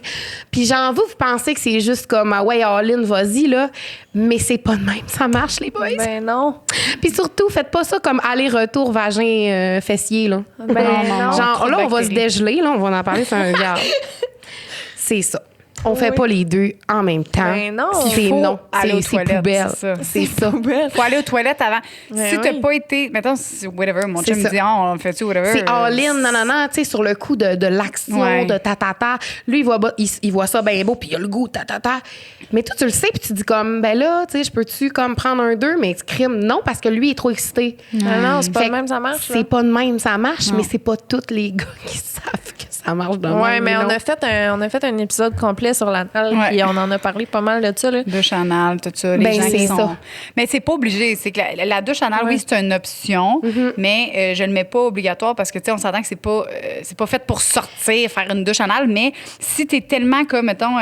Puis genre, vous pensez que c'est juste comme, ah ouais, all-in, vas-y, là. Mais c'est pas de même, ça marche, les boys. Ben non. Puis surtout, faites pas ça comme aller-retour vagin-fessier, là. Ben non. Genre, trop de là, on va se bactéries. dégeler, là, on va en parler, c'est un gars. C'est ça. On fait pas les deux en même temps. Ben non. C'est Faut non. aller aux C'est toilettes, poubelle. c'est ça. C'est ça. Faut aller aux toilettes avant. Ben Si t'as oui. pas été... Mettons, whatever, mon C'est chum me ça. dit, ah, on le fait-tu, whatever. C'est all-in, non, tu sais, sur le coup de l'action, Ouais. de ta. Lui, il voit ça bien beau, puis il a le goût, ta. Mais toi, tu le sais, puis tu dis comme, ben là, tu sais, je peux-tu comme prendre un 2, mais tu crimes non, parce que lui, il est trop excité. Non, c'est pas Fait de même, ça marche. C'est pas de même, ça marche, mais c'est pas tous les gars qui savent que ça marche de même. Ouais, mais on non. a fait un épisode complet sur l'anal, Ouais. puis on en a parlé pas mal de ça, là. Douche anale, tout ça. Les Ben, gens c'est qui sont... ça. Mais c'est pas obligé. C'est que la douche anale, oui, c'est une option, mais je le mets pas obligatoire parce que, tu sais, on s'entend que c'est pas fait pour sortir, faire une douche anale. Mais si t'es tellement comme, mettons,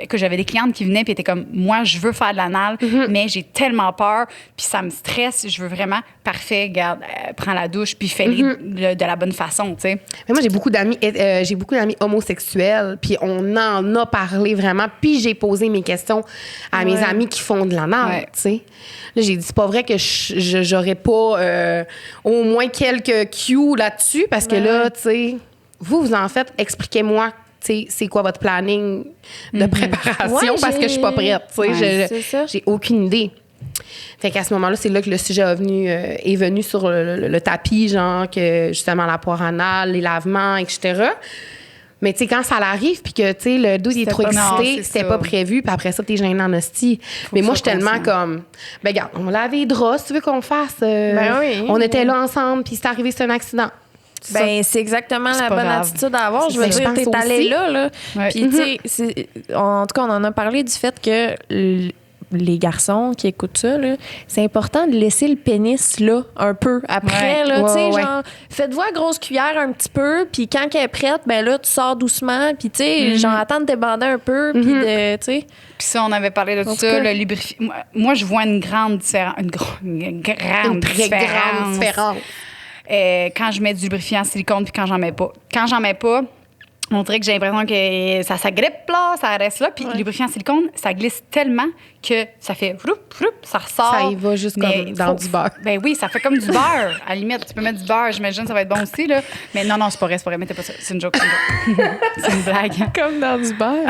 que j'avais des clientes qui venaient puis étaient comme, moi, je veux faire de l'anal, mais j'ai tellement peur, puis ça me stresse, je veux vraiment, parfait, garde, prends la douche, puis fais-les de la bonne façon, tu sais. Mais moi, j'ai beaucoup d'amis homosexuels, puis on en a parlé vraiment, puis j'ai posé mes questions à mes amis qui font de l'anal, Ouais. tu sais. Là, j'ai dit, c'est pas vrai que j'aurais pas au moins quelques cues là-dessus, parce que là, tu sais, vous en faites, expliquez-moi, tu sais, c'est quoi votre planning de préparation, Ouais, parce que je suis pas prête, tu sais. Ouais, c'est ça. J'ai aucune idée. Fait qu'à ce moment-là, c'est là que le sujet est venu sur le tapis, genre que justement la poire anale, les lavements, etc. Mais tu sais, quand ça l'arrive, puis que tu sais, le dos est trop excité, c'était pas prévu, puis après ça, t'es gêné en hostie. Mais moi, je suis tellement comme, ben regarde, on lave les draps, si tu veux qu'on fasse. Ben oui. On était là ensemble, puis c'est arrivé, c'est un accident. Ben, c'est exactement la bonne grave. attitude à avoir. Je veux Ben, je dire, pense t'es allé aussi. là. Ouais. Puis, tu sais, en tout cas, on en a parlé du fait que les garçons qui écoutent ça, là, c'est important de laisser le pénis là un peu après. Ouais. Là, tu sais, Ouais. genre, faites-vous à grosse cuillère un petit peu, puis quand elle est prête, ben là, tu sors doucement, puis tu sais, genre, attends de débander un peu, puis de, tu sais. Puis ça, on avait parlé de En tout ça, cas. le lubrifiant. Moi, je vois une grande différence. Une Très grande différence. Quand je mets du lubrifiant en silicone puis quand j'en mets pas. Quand j'en mets pas, on dirait que j'ai l'impression que ça s'agrippe là, ça reste là. Puis le lubrifiant en silicone, ça glisse tellement que ça fait vroup, vroup, ça ressort. Ça y va juste Mais comme dans du beurre. Ben oui, ça fait comme du beurre. À la limite, tu peux mettre du beurre, j'imagine, ça va être bon aussi. Là. Mais non, c'est pas vrai, mettez pas ça. C'est une joke, c'est une blague. Comme dans du beurre.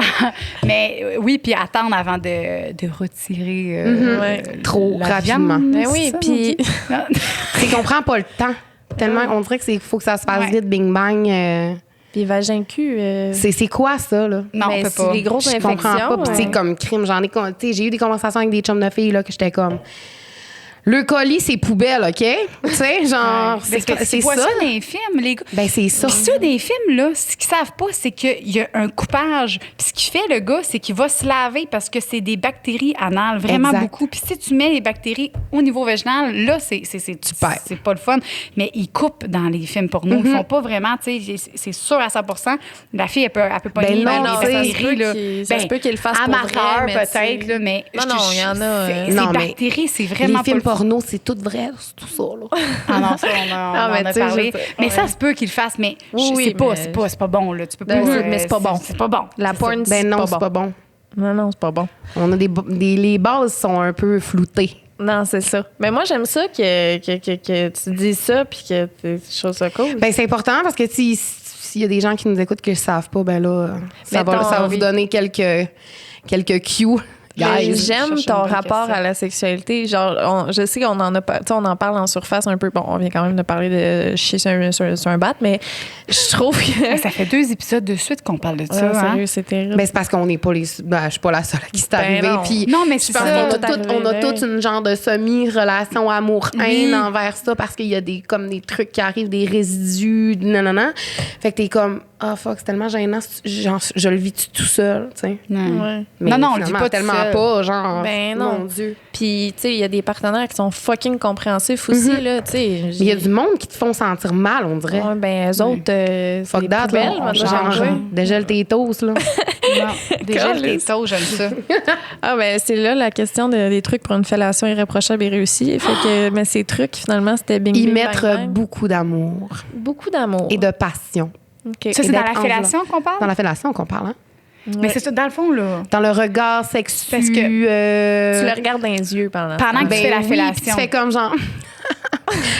Mais oui, puis attendre avant de retirer Ouais. Trop la rapidement. viande, Ben c'est oui, ça, puis on dit? C'est qu'on prend pas le temps. Tellement, on dirait que faut que ça se fasse Ouais. vite, bing bang. puis vagin cul. C'est quoi ça, là? Non, ben, on peut c'est pas. les grosses Je infections. comprends pas. Puis, tu sais, ouais. comme crime, tu sais, j'ai eu des conversations avec des chums de filles, là, que j'étais comme. Le colis, c'est poubelle, OK? Tu sais, genre, C'est c'est ça. ça. dans les films, les gars. Ben, c'est ça. Puis ça, des films, là, ce qu'ils savent pas, c'est qu'il y a un coupage. Puis ce qu'il fait, le gars, c'est qu'il va se laver parce que c'est des bactéries anales, vraiment Exact. beaucoup. Puis si tu mets les bactéries au niveau vaginal, là, c'est perds. c'est pas le fun. Mais ils coupent dans les films porno. Ils font pas vraiment, tu sais, c'est sûr à 100%. La fille, elle peut pas Ben nier non, les ça se bactéries, peut là. ça se peut qu'il le fasse pour amateur, vrai, mais peut-être, tu sais- là, mais... Non, non, il y en a, Ces Non, mais bactéries, c'est vraiment Les films pas le fun. porno, c'est tout vrai, c'est tout ça, là. Ah non, ça, on Ah, mais en a tu sais, parlé. je sais, Mais ouais. ça se peut qu'il le fasse, mais Oui, c'est pas bon, là. Tu peux pas... Mais c'est pas bon. C'est pas bon. La C'est porn, Ben non, c'est c'est pas bon. Non, c'est pas bon. On a les bases sont un peu floutées. Non, c'est ça. Mais moi, j'aime ça que tu dis ça puis que tu trouves ça cool. Ben, c'est important parce que s'il y a des gens qui nous écoutent que je ne savent pas, ben là, ça Mettons, va vous oui. donner quelques cues. Mais Guys. j'aime cherche ton une bonne rapport question. à la sexualité. Genre, je sais qu'on en a pas, tu sais, on en parle en surface un peu. Bon, on vient quand même de parler de chier sur un bat, mais je trouve que. Ça fait 2 épisodes de suite qu'on parle de ça. Ah, hein? sérieux, c'est terrible. Ben, c'est parce qu'on n'est pas les. Ben, je suis pas la seule à qui c'est Ben arrivé. non. Puis, Non, mais je c'est pense ça. qu'on a Tout toutes on a arrivé. toutes une genre de semi-relation amour-haine Oui. envers ça parce qu'il y a comme des trucs qui arrivent, des résidus, nanana. Fait que t'es comme, ah, fuck, c'est tellement gênant. Genre, je le vis tout seul, tu sais. Ouais. Ouais. Mais Non, on le dit finalement, pas tellement tout seul. pas, genre. Ben non. Mon Dieu. Puis, tu sais, il y a des partenaires qui sont fucking compréhensifs aussi, là, tu sais. Mais il y a du monde qui te font sentir mal, on dirait. Ouais, ben, eux autres, c'est Fuck des that, poubelles, là. moi, Genre, j'aime pas. dégèle tes toasts, là. Non, déjà, les taux, j'aime ça. Ah, ben, c'est là la question des trucs pour une fellation irréprochable et réussie. Fait que, mais ces trucs, finalement, c'était bing, Y bing, mettre bang, bang. beaucoup d'amour Beaucoup d'amour. et de passion. OK. Ça, c'est Et dans la d'être fellation qu'on parle? Dans la fellation qu'on parle, hein? Mais c'est ça, dans le fond, là. Dans le regard sexu. Parce que Tu le regardes dans les yeux pendant Pendant que tu fais la oui, fellation. puis tu fais comme genre.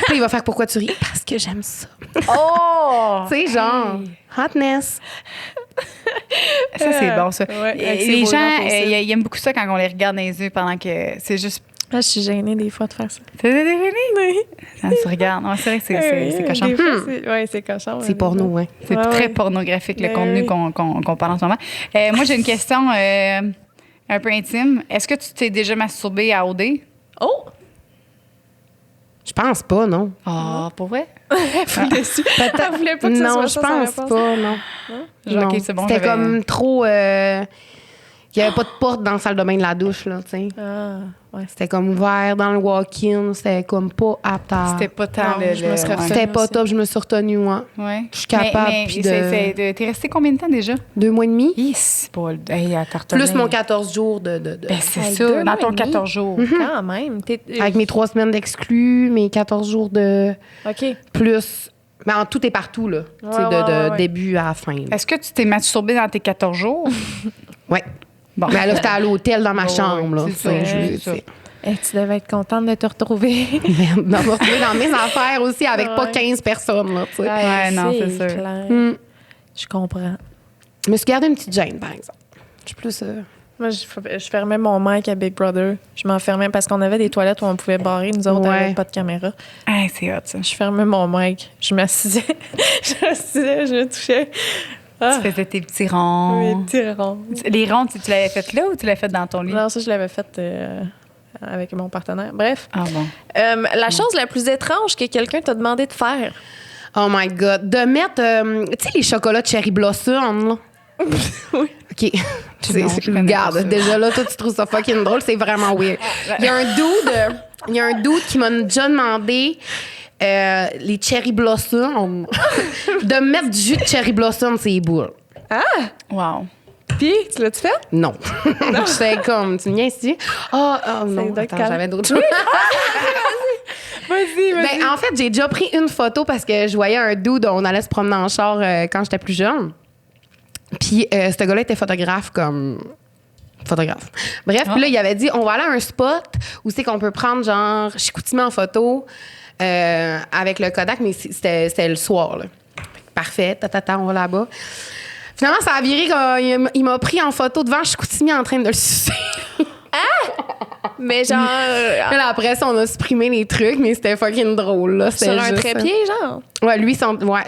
Puis il va faire pourquoi tu ris? Parce que j'aime ça. Oh! Tu sais, genre, hotness. Ça, c'est bon, ça. Ouais, Et avec ces les beaux gens, gens possibles. ils aiment beaucoup ça quand on les regarde dans les yeux pendant que c'est juste. Ah, je suis gênée des fois de faire ça. Quand tu regardes. Non, c'est vrai que c'est cochon. Oui, c'est cochon. C'est porno, hein. C'est Ouais, très ouais. pornographique, le Ben contenu oui. qu'on parle en ce moment. Moi, j'ai une question un peu intime. Est-ce que tu t'es déjà masturbé à OD? Oh! Je pense pas, non. Ah, pour vrai? Elle voulait pas que ce Non, soit je ça, sa pense réponse. pas, non. Genre, Non. OK, c'est bon, C'était j'avais- comme trop. Il n'y avait pas de porte dans la salle de bain de la douche, là, tu sais. Ah, ouais. C'était comme ouvert dans le walk-in. C'était comme pas apte à. C'était pas tant Non, je me serais retenue. C'était pas aussi. top, je me suis retenue, moi. Ouais. Je suis capable, Mais puis t'es resté combien de temps déjà? 2 mois et demi. Yes, Paul. Hey, à Plus mon 14 jours de Ben, c'est Hey, ça, 2 dans mois ton et demi. 14 jours. Quand même. Avec mes 3 semaines d'exclus, mes 14 jours de OK. plus. Mais en tout et partout, là. Tu sais, de début à la fin. là. Est-ce que tu t'es masturbé dans tes 14 jours? Ouais. Bon. Mais là, j'étais à l'hôtel dans ma Ouais, chambre, là. c'est tu sais, ça, je veux c'est dire, ça. tu sais. Eh, tu devais être contente de te retrouver. Merde, de me retrouver dans mes affaires aussi avec pas Ouais. 15 personnes, là, tu sais. Ouais, non, c'est sûr. clair. Hmm. Je comprends. Je me suis gardé une petite gêne, par exemple. Je suis plus. Moi, je fermais mon mic à Big Brother. Je m'enfermais parce qu'on avait des toilettes où on pouvait barrer. Nous autres, on Ouais. n'avait pas de caméra. Hey, c'est hot, ça. Je fermais mon mic. Je m'assisais. je me touchais. Ah, Tu faisais tes petits ronds. mes petits ronds. Les ronds, tu l'avais fait là ou tu l'avais fait dans ton lit? Non, ça, je l'avais fait avec mon partenaire. Bref. Ah bon. La chose la plus étrange que quelqu'un t'a demandé de faire. Oh my God. De mettre, tu sais, les chocolats de Cherry Blossom, là? Oui. OK. Non, je connais pas Regarde, ça. déjà là, toi, tu trouves ça fucking drôle. C'est vraiment weird. Il y a un dude qui m'a déjà demandé les Cherry Blossom de mettre du jus de Cherry Blossom sur les boules. Wow. Puis, tu l'as-tu fait? Non. Je sais comme, tu me viens ici? Oh non, donc attends, calme. j'avais d'autres choses. Vas-y, Ben, en fait, j'ai déjà pris une photo parce que je voyais un dude, on allait se promener en char quand j'étais plus jeune. Puis, ce gars-là était photographe photographe. Bref, puis là, il avait dit, on va aller à un spot où c'est qu'on peut prendre, genre, Chicoutimi en photo avec le Kodak, mais c'était le soir, là. Parfait, on va là-bas. Finalement, ça a viré qu'il m'a pris en photo devant Chicoutimi en train de le sucer. Mais genre, Là, après ça, on a supprimé les trucs, mais c'était fucking drôle, là. sur un trépied, genre. Ouais, lui,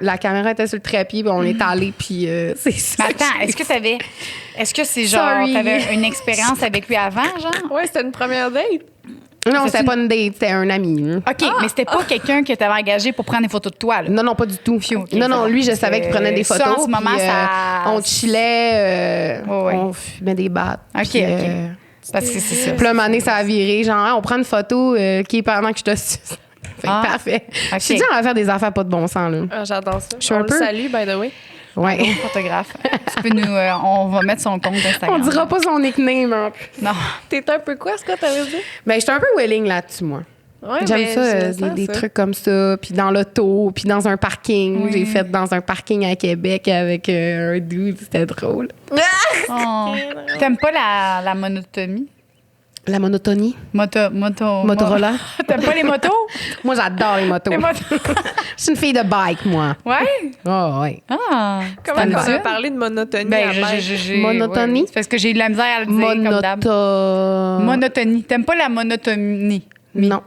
la caméra était sur le trépied, puis on est allé, puis c'est ça. Mais attends, est-ce que c'est genre, Sorry. t'avais une expérience avec lui avant, genre? Ouais, c'était une première date. Non, c'était pas une date, c'était un ami. Là. OK, mais c'était pas quelqu'un que t'avais engagé pour prendre des photos de toi, là. Non, pas du tout. Phew, ok, non, ça va. lui, je Parce savais que qu'il prenait des ça, photos. en ce moment, puis, ça- on chillait, Ouais. on fumait des battes. OK, puis, OK. Parce que c'est ça. Puis là, un moment donné, ça a viré. Genre, on prend une photo qui est pendant que je te suce. Fait que Ah, parfait. OK. Je suis dit, on va faire des affaires pas de bon sens, là. Ah, j'adore ça. suis un On le peu- salue, by the way. Ouais. Photographe. Tu peux nous... on va mettre son compte On Instagram. dira pas son nickname. Hein. Non. T'es un peu quoi, ce que t'avais dit? Ben, j'étais un peu willing là-dessus, moi. Ouais, J'aime mais ça, je des, sens des ça. trucs comme ça, puis dans l'auto, puis dans un parking. Oui. J'ai fait dans un parking à Québec avec un dude, c'était drôle. Oh. T'aimes pas la monotonie? La monotonie. Motorola. T'aimes pas les motos? Moi, j'adore les motos. Les motos. Je suis une fille de bike, moi. Ouais? Oh, ouais. Ah. Comment T'aimes on ça? a parlé de monotonie Ben, à Mike? Monotonie? ouais. C'est parce que j'ai eu de la misère à le dire, comme d'hab. Monotonie. T'aimes pas la monotonie? Non.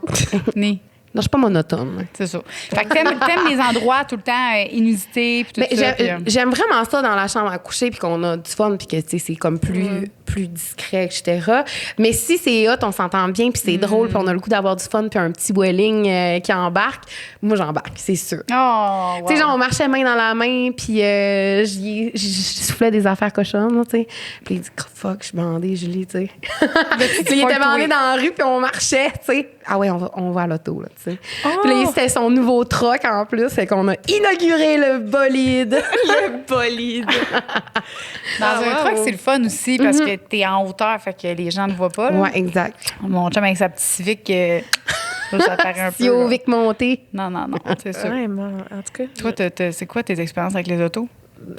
Ni. Non, je suis pas monotone. C'est ça. Fait que t'aimes les endroits tout le temps inusités puis tout Mais ça. puis, j'aime vraiment ça dans la chambre à coucher, puis qu'on a du fun, puis que tu sais, c'est comme plus discret, etc. Mais si c'est hot, on s'entend bien, puis c'est drôle, puis on a le goût d'avoir du fun, puis un petit welling qui embarque, moi, j'embarque, c'est sûr. Oh, wow. Tu sais, genre, on marchait main dans la main, puis j'y soufflais des affaires cochonnes, là, tu sais. Puis il dit, fuck, je suis bandée, Julie, tu sais. Puis il était bandé dans la rue, puis on marchait, tu sais. Ah ouais, on va à l'auto, là, tu sais. Puis là, c'était son nouveau truck, en plus, c'est qu'on a inauguré le bolide. Le bolide. Dans un wow. truck, c'est le fun aussi parce que t'es en hauteur, fait que les gens ne voient pas. Là. Ouais, exact. Mon chum avec sa petite Civic, ça paraît un peu. Yo, là. Vic monté. Non, c'est ça. Ouais, moi, en tout cas. Toi, c'est quoi tes expériences avec les autos?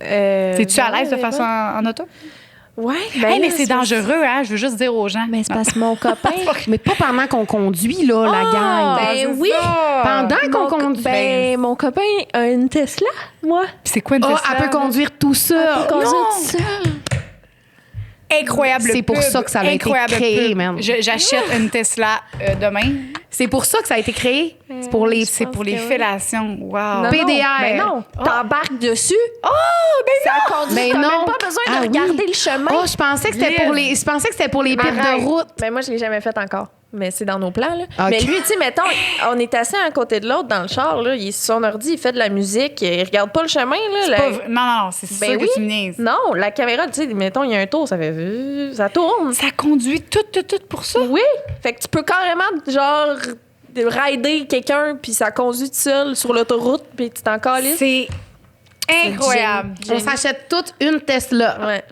Euh, T'es-tu à l'aise de ouais, faire ça en auto? Ouais. Hey, mais là, c'est dangereux, hein? Je veux juste dire aux gens. Mais c'est parce que mon copain. Mais pas pendant qu'on conduit, là, la gang. ben c'est oui. ça. Pendant qu'on conduit. Ben, mon copain a une Tesla, moi. Puis c'est quoi une Oh, Tesla, elle peut là? conduire tout ça. Conduire non. tout seul. Incroyable C'est pour pub. ça que ça a été Incroyable créé, pub. man. J'achète une Tesla demain. C'est pour ça que ça a été créé. C'est pour les. C'est pour les que oui. fellations. Wow. Non, PDR. Non, ben non. T'embarques dessus. Oh, ben Ça conduit. Ben T'as non. même pas besoin Ah de regarder oui. le chemin. Oh, je pensais que c'était pour les pires de route. Ben moi, je l'ai jamais fait encore. Mais c'est dans nos plans, là. Ok. Mais lui, tu sais, mettons, on est assis à côté de l'autre dans le char, là. Il est sur son ordi, il fait de la musique, il regarde pas le chemin, là. C'est La- pas vrai. Non, c'est Ben sûr oui. que tu me niaises. Non, la caméra, tu sais, mettons, il y a un tour, ça fait... Ça tourne. Ça conduit tout pour ça. Oui. Fait que tu peux carrément, genre, rider quelqu'un, puis ça conduit tout seul sur l'autoroute, puis tu t'en calisses. C'est incroyable. On s'achète toute une Tesla. Ouais.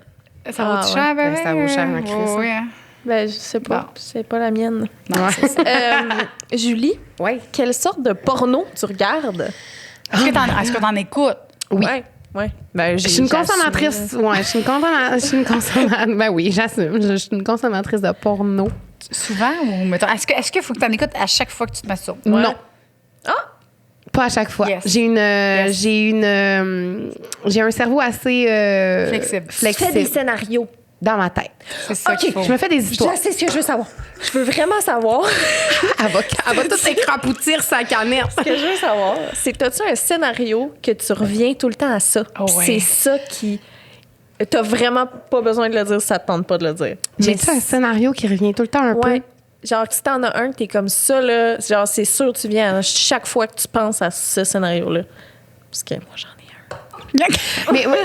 Ça vaut Ah, cher, ouais. bébé? Ben, ça vaut cher, ma Chris, hein. Oui, hein. Ben, je sais pas. Bon. C'est pas la mienne. Non, c'est ça. Julie, Oui. quelle sorte de porno tu regardes? Est-ce que t'en écoutes? Oui. Ouais. Ben, Je suis une consommatrice. Ouais, je suis une consommatrice. Ben oui, j'assume. Je suis une consommatrice de porno. Souvent ou mettons, est-ce qu'il faut que tu en écoutes à chaque fois que tu te masturbes? Non. Ah! Pas à chaque fois. Yes. J'ai un cerveau assez Flexible. Tu fais des scénarios. dans ma tête. C'est ça qu'il faut. Je me fais des histoires. Je sais ce que je veux savoir. Je veux vraiment savoir. Elle va tout s'écrapoutir sa canette. Ce que je veux savoir, c'est que t'as-tu un scénario que tu reviens tout le temps à ça? Oh ouais. C'est ça qui... T'as vraiment pas besoin de le dire si ça te tente pas de le dire. J'ai-tu un scénario qui revient tout le temps un Ouais. peu? Genre, si t'en as un que t'es comme ça, là, genre, c'est sûr que tu viens à chaque fois que tu penses à ce scénario-là. Parce que moi, j'en ai un. Mais ouais.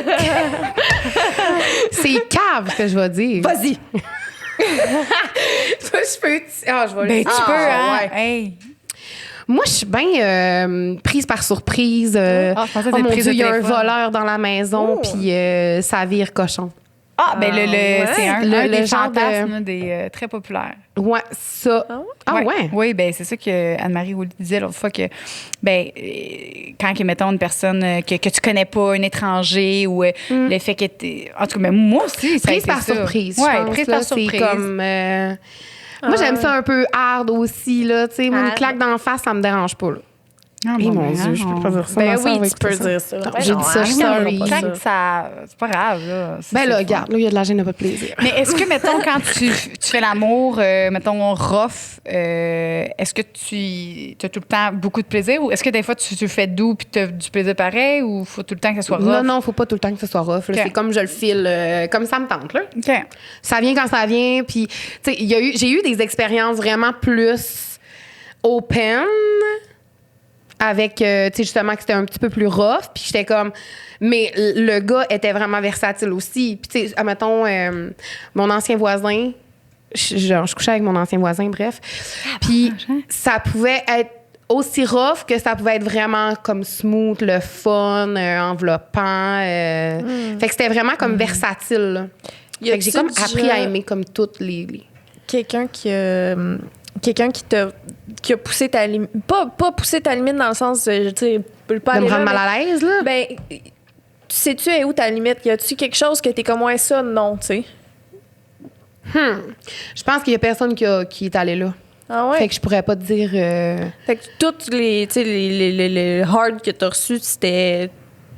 C'est cave que je vais dire. Vas-y! Je peux... Ah, je vais Ben, tu peux, hein? ouais. Hey. Moi, je suis bien prise par surprise. je pensais que Oh t'étais mon prise Dieu, de il y a un téléphone. voleur dans la maison, Oh. puis ça vire cochon. Ah, ben ouais. c'est un Le des genre de- fantasmes des très populaires. Ouais, ça. Ah ouais? Oui, ben c'est ça que Anne-Marie Ouly disait l'autre fois que ben quand mettons une personne que tu connais pas, un étranger ou le fait que t'es en tout cas ben, moi aussi ça a Prise été par ça. surprise, Ouais, je pense. prise là, par surprise. C'est comme... moi, j'aime ça un peu hard aussi, là. Tu sais, moi, une Hard. claque d'en face, ça me dérange pas, là. Ah, Eh, bon, mon ben, Dieu, je peux pas dire ça. Ben ma sœur oui, va tu peux écouter dire ça. Non, Ben j'ai non, dit ça, hein, je suis non, sorry. pas ça. Claque, ça c'est pas grave là. Ben là, C'est regarde, là, il y a de la gêne, il n'y a pas de plaisir. Mais est-ce que, mettons, quand tu fais l'amour, mettons, rough, est-ce que tu as tout le temps beaucoup de plaisir ou est-ce que des fois tu le fais doux puis tu as du plaisir pareil ou faut tout le temps que ça soit rough? Non, faut pas tout le temps que ce soit rough. là. Ok. C'est comme je le file, comme ça me tente, là. OK. Ça vient quand ça vient. Puis, tu sais, j'ai eu des expériences vraiment plus open avec, tu sais, justement, que c'était un petit peu plus rough. Puis j'étais comme... Mais le gars était vraiment versatile aussi. Puis, tu sais, admettons, mon ancien voisin... Je couchais avec mon ancien voisin, bref. Puis ça pouvait être aussi rough que ça pouvait être vraiment comme smooth, le fun, enveloppant. Fait que c'était vraiment comme versatile, là. Fait que j'ai comme appris à aimer comme toutes les... Quelqu'un qui a poussé ta limite. Pas poussé ta limite dans le sens, tu sais, pas de me aller rendre là, mal à l'aise, là. Ben, sais-tu est où ta limite? Y a-tu quelque chose que t'es comme, ouais, ça, non, tu sais? Je pense qu'il y a personne qui est allé là. Ah ouais? Fait que je pourrais pas te dire... Fait que toutes les, tu sais, les hard que t'as reçus, c'était...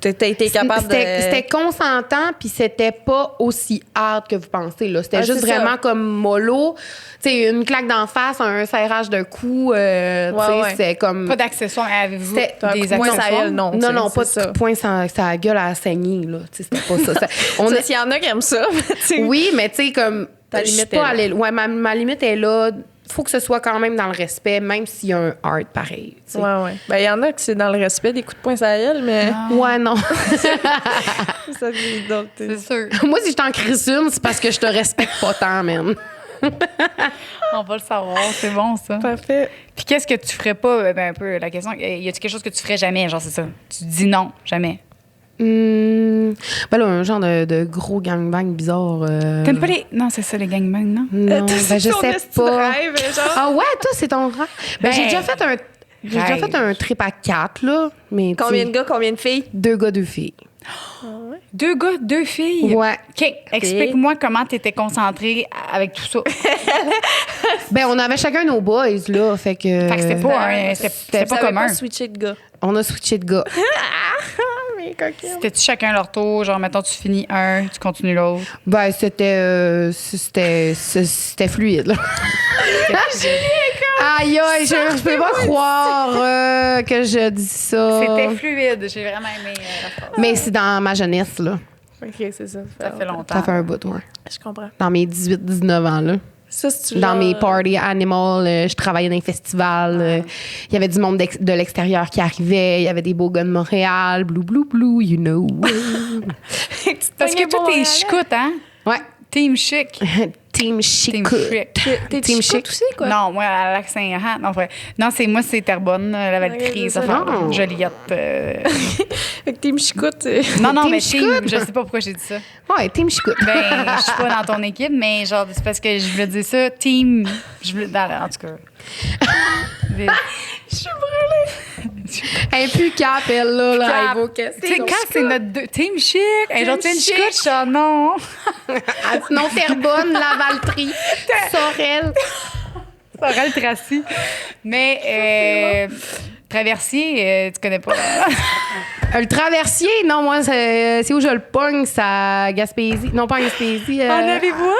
T'as été capable de... C'était consentant, puis c'était pas aussi hard que vous pensez, là. C'était Ah, juste c'est ça. vraiment comme mollo. Tu sais, une claque d'en face, un serrage de cou, tu sais, ouais. c'est comme... Pas d'accessoires. Avez-vous C'était un des coup de poing sur la accessoires? gueule, non. Non, non, c'est pas de ça. coup de poing sur la gueule à saigner, là. Tu sais, c'était pas ça. On Ça, est- s'il y en a qui aiment ça, tu sais. Oui, mais tu sais, comme... Ta je suis limite pas est là. allée... Ouais, ma limite est là. Faut que ce soit quand même dans le respect, même s'il y a un hard pareil, tu sais. Ouais, ouais. Ben, il y en a que c'est dans le respect des coups de poing sur la gueule, mais... Ouais, non. Ça, c'est d'autres- C'est sûr. Moi, si je t'en crisse une, c'est parce que je te respecte pas tant, man. On va le savoir. C'est bon, ça. Parfait. Puis qu'est-ce que tu ferais pas? Ben, un peu la question. Y a-t-il quelque chose que tu ferais jamais? Genre, c'est ça. Tu dis non, jamais. Ben là, un genre de gros gangbang bizarre. T'aimes pas les. Non, c'est ça, les gangbangs, non? Non, ben je Ton sais esti de pas. rêve, genre. Ah ouais, toi, c'est ton rêve? Ben, j'ai Ben, déjà fait un... J'ai déjà rêve. fait un trip à 4, là. Mais tu Combien sais, de gars, combien de filles? 2 gars, 2 filles. 2 gars, 2 filles. Ouais. OK. Explique-moi comment tu étais concentrée avec tout ça. Ben, on avait chacun nos boys, là. Fait que... Fait que c'était pas, c'était pas Vous avez commun. pas switché de gars. On a switché de gars. Mais coquine. C'était-tu chacun leur tour? Genre, mettons, tu finis un, tu continues l'autre. Ben, c'était fluide, là. Aïe, aïe, je peux pas croire que je dis ça. C'était fluide. J'ai vraiment aimé la phrase. Mais c'est dans ma jeunesse, là. OK, c'est ça. Ça fait longtemps. Ça fait un bout, ouais. Je comprends. Dans mes 18-19 ans, là. Ça, c'est Dans mes party animal, je travaillais dans les festivals. Il y avait du monde de l'extérieur qui arrivait. Il y avait des beaux gars de Montréal. Blue, blue, blue, you know. Parce que toi, t'es chicoute, hein? Ouais. Team chic. Team Team chic. chic. T'es Team chic chic. aussi, quoi? Non, moi, à Lac-Saint-Jean. Non, vrai. Non, moi, c'est Terrebonne, la Valkyrie, ça c'est fait ça. Non. Joliette. Fait que team chicoute. Non, non, Team mais chicoute. team, je sais pas pourquoi j'ai dit ça. Ouais, team chicoute. Ben, je suis pas dans ton équipe, mais genre, c'est parce que je voulais dire ça. Team. En tout cas. Je suis brûlée. Elle est plus cap, elle, là. Cap. Elle va casser Tu sais, nos quand c'est chicoutes. notre team chic, hey, genre, tu Team es une chicoute, genre, non. Ah, sinon, Terrebonne, Lavaltrie, Sorel. Sorel Tracy. Mais, Traversier, tu connais pas. Le traversier, non, moi, c'est où je le pogne, c'est à Gaspésie. Non, pas en Gaspésie. En avez-vous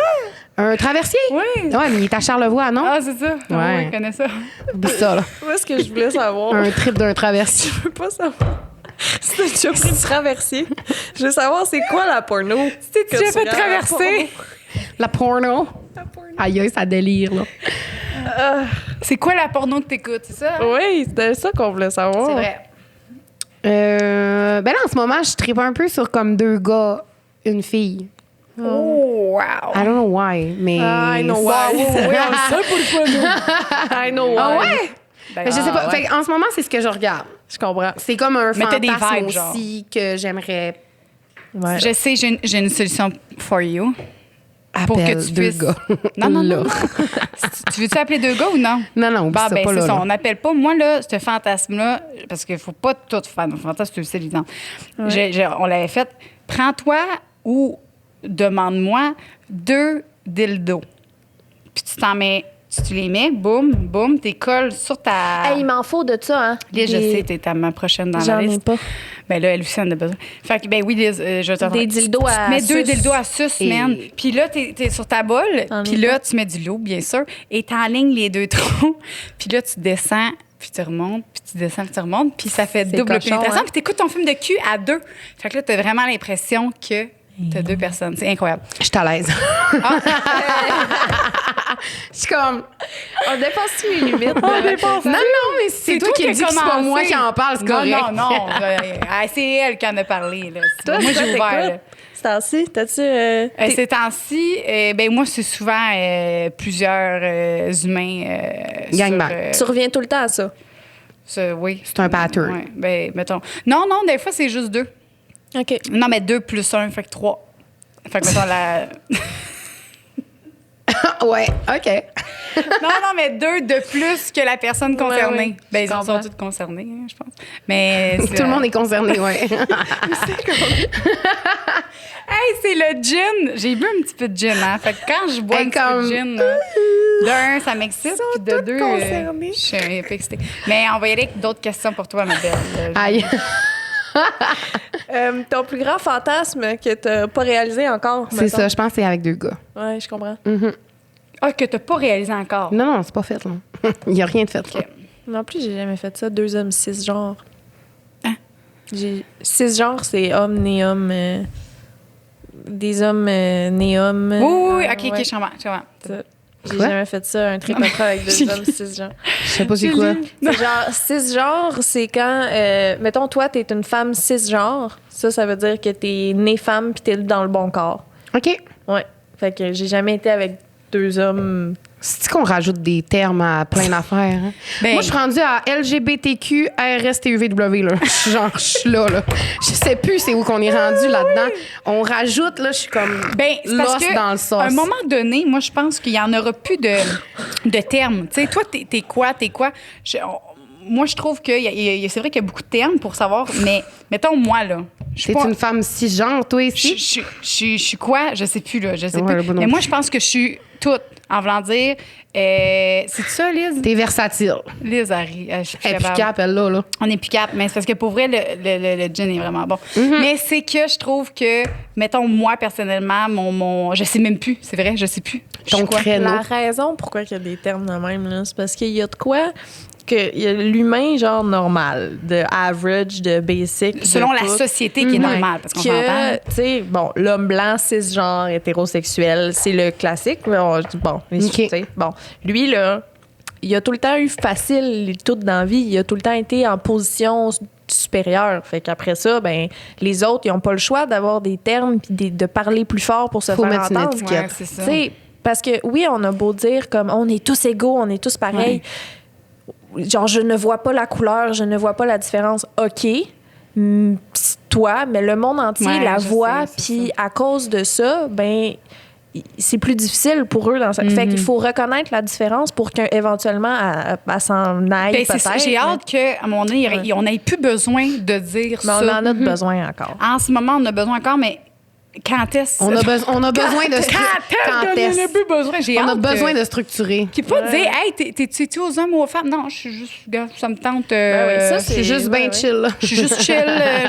Un traversier? Oui. Ouais, mais il est à Charlevoix, non? Ah, c'est ça. Ouais. Oui, je connais ça. Oublie ça, là. Moi, ce que je voulais savoir, Un trip d'un traversier. je veux pas savoir. Si t'as déjà pris le traversier, je veux savoir c'est quoi la porno. T'es que déjà tu fait regardes à la traverser? La porno. Aïe, ça délire, là. C'est quoi la porno que t'écoutes, c'est ça? Oui, c'était ça qu'on voulait savoir. C'est vrai. Ben là, en ce moment, je tripe un peu sur comme 2 gars, une fille. Oh, wow. I don't know why, mais... I know why. Oui, on le sait pour le fun. I know why. Ah ouais? Ben, Mais je sais pas. ouais. Fait en ce moment, c'est ce que je regarde. Je comprends. C'est comme un Mais t'as des fantasme vibes, genre. aussi que j'aimerais... Ouais. Je sais, j'ai une solution for you. Pour que Appelle tu 2 puisses... gars. Non, non, Là. non. Tu veux-tu appeler 2 gars ou non? Non, non, oublie Bah, ça, ben, pas c'est là, ça. là. On n'appelle pas. Moi, là, ce fantasme-là, parce qu'il ne faut pas tout faire. Un fantasme, c'est évident. On l'avait fait. Prends-toi ou demande-moi 2 dildos. Puis tu t'en mets. Tu les mets, boum, boum, t'es colles sur ta. Hey, il m'en faut de ça, hein? Liz, je sais, t'es à ma prochaine dans la J'en ai liste. pas. Ben là, elle aussi en a besoin. Fait que, ben oui, Liz, je vais te Des dildos tu à mets 2 suce. dildos à sus, Et- man. Puis là, t'es sur ta bolle. T'en Puis es là, tu mets du lot, bien sûr. Et t'enlignes les 2 trous. Puis là, tu descends, puis tu remontes, puis tu descends, puis tu remontes. Puis ça fait C'est double cochon, pénétration. hein? Puis t'écoutes ton film de cul à 2. Fait que là, t'as vraiment l'impression que t'as 2 personnes. C'est incroyable. Je suis à l'aise. Ah. Je suis comme... On dépasse les limites. On dépasse. Non, non, mais c'est toi qui as dis que c'est pas moi qui en parle, c'est correct. Non, non, non. C'est elle qui en a parlé. Là. Toi, Moi, j'ai ouvert. Là. C'est ainsi. T'as-tu. Ces temps-ci, ben moi, c'est souvent plusieurs humains. Gangbang. Tu reviens tout le temps à ça. Oui. C'est un pattern. Ouais, ben, mettons. Non, des fois, c'est juste 2. OK. Non, mais 2 plus 1, fait que 3. Fait que, mettons, la. Ouais, OK. Non, mais 2 de plus que la personne concernée. Ouais, ouais. Ben, ils Je en sont comprends. tous concernés, hein, je pense. Mais. Tout le monde est concerné, ouais. Hey, c'est le gin! J'ai bu un petit peu de gin, hein? Fait que quand je bois Hey, un petit peu comme- de gin, là, de un, ça m'excite, puis de deux, concernés. je suis un peu excitée. Mais on va y aller avec d'autres questions pour toi, ma belle. Aïe. Ton plus grand fantasme que t'as pas réalisé encore. C'est mettons. ça, je pense que c'est avec 2 gars. Ouais, je comprends. Ah, que t'as pas réalisé encore. Non, non, c'est pas fait, là. Il n'y a rien de fait, là. Non plus, j'ai jamais fait ça. 2 hommes, 6 genres. Hein? 6 genres, c'est homme, né homme. Des hommes, né homme. Oui, OK, ouais, je comprends. ça. J'ai Quoi? jamais fait ça, un trip après avec 2 hommes, 6 genres. Je sais pas c'est quoi. C'est genre, 6 genres, c'est quand, mettons, toi, t'es une femme 6 genres. Ça veut dire que t'es née femme puis t'es dans le bon corps. OK. Ouais. Fait que j'ai jamais été avec 2 hommes. C'est qu'on rajoute des termes à plein d'affaires. Hein? Ben- Moi, je suis rendue à LGBTQ, RSTUVW. Là. Je suis là, là. Je sais plus c'est où qu'on est rendu là-dedans. On rajoute, là, je suis comme Ben, c'est parce lost que dans le sauce. à un moment donné, moi, je pense qu'il y en aura plus de termes. Tu sais, toi, t'es quoi? Moi, je trouve que c'est vrai qu'il y a beaucoup de termes pour savoir, mais mettons, moi, là, je suis T'es pas... une femme cisgenre, toi, ici? Je suis quoi? Je sais plus, là. Je sais Ouais, plus. moi non Mais moi, plus. je pense que je suis toute. En voulant dire, c'est ça, Liz? T'es versatile. Liz, je suis plus Elle est plus capable. cap, elle, là. On est plus cap, mais c'est parce que pour vrai, le gin est vraiment bon. Mm-hmm. Mais c'est que je trouve que, mettons, moi, personnellement, je sais même plus, c'est vrai, je sais plus. Je Ton suis quoi? créneau. La raison pourquoi il y a des termes de même, là, c'est parce qu'il y a de quoi que il y a l'humain, genre, normal, de average, de basic. de Selon la tout. société qui est Ouais. normale, parce qu'on Que, s'entend. tu sais, bon, l'homme blanc, cisgenre, hétérosexuel, c'est le classique. Mais bon, Ok. tu sais, bon, lui, là, il a tout le temps eu facile, tout dans la vie. Il a tout le temps été en position supérieure. Fait qu'après ça, ben, les autres, ils n'ont pas le choix d'avoir des termes puis de parler plus fort pour se Faut faire mettre une entendre. étiquette. Ouais, c'est ça. Tu sais, parce que oui, on a beau dire comme on est tous égaux, on est tous pareils. Genre, je ne vois pas la couleur, je ne vois pas la différence. OK, toi, mais le monde entier Ouais, la je voit, sais, c'est puis à cause de ça, ben c'est plus difficile pour eux. Fait qu'il faut reconnaître la différence pour qu'éventuellement, elle s'en aille Ben, c'est peut-être. ça. J'ai hâte qu'à un moment donné, on n'ait plus besoin de dire mais ça. on en a besoin encore. En ce moment, on a besoin encore, mais quand est-ce... On a besoin de Quand est-ce qu'on en a plus besoin? J'ai On a hâte besoin de structurer. Puis pas dire, hey, t'es-tu aux hommes ou aux femmes? Non, je suis juste, regarde, ça me tente. Ben oui, ça, C'est juste bien chill. Là. Je suis juste chill.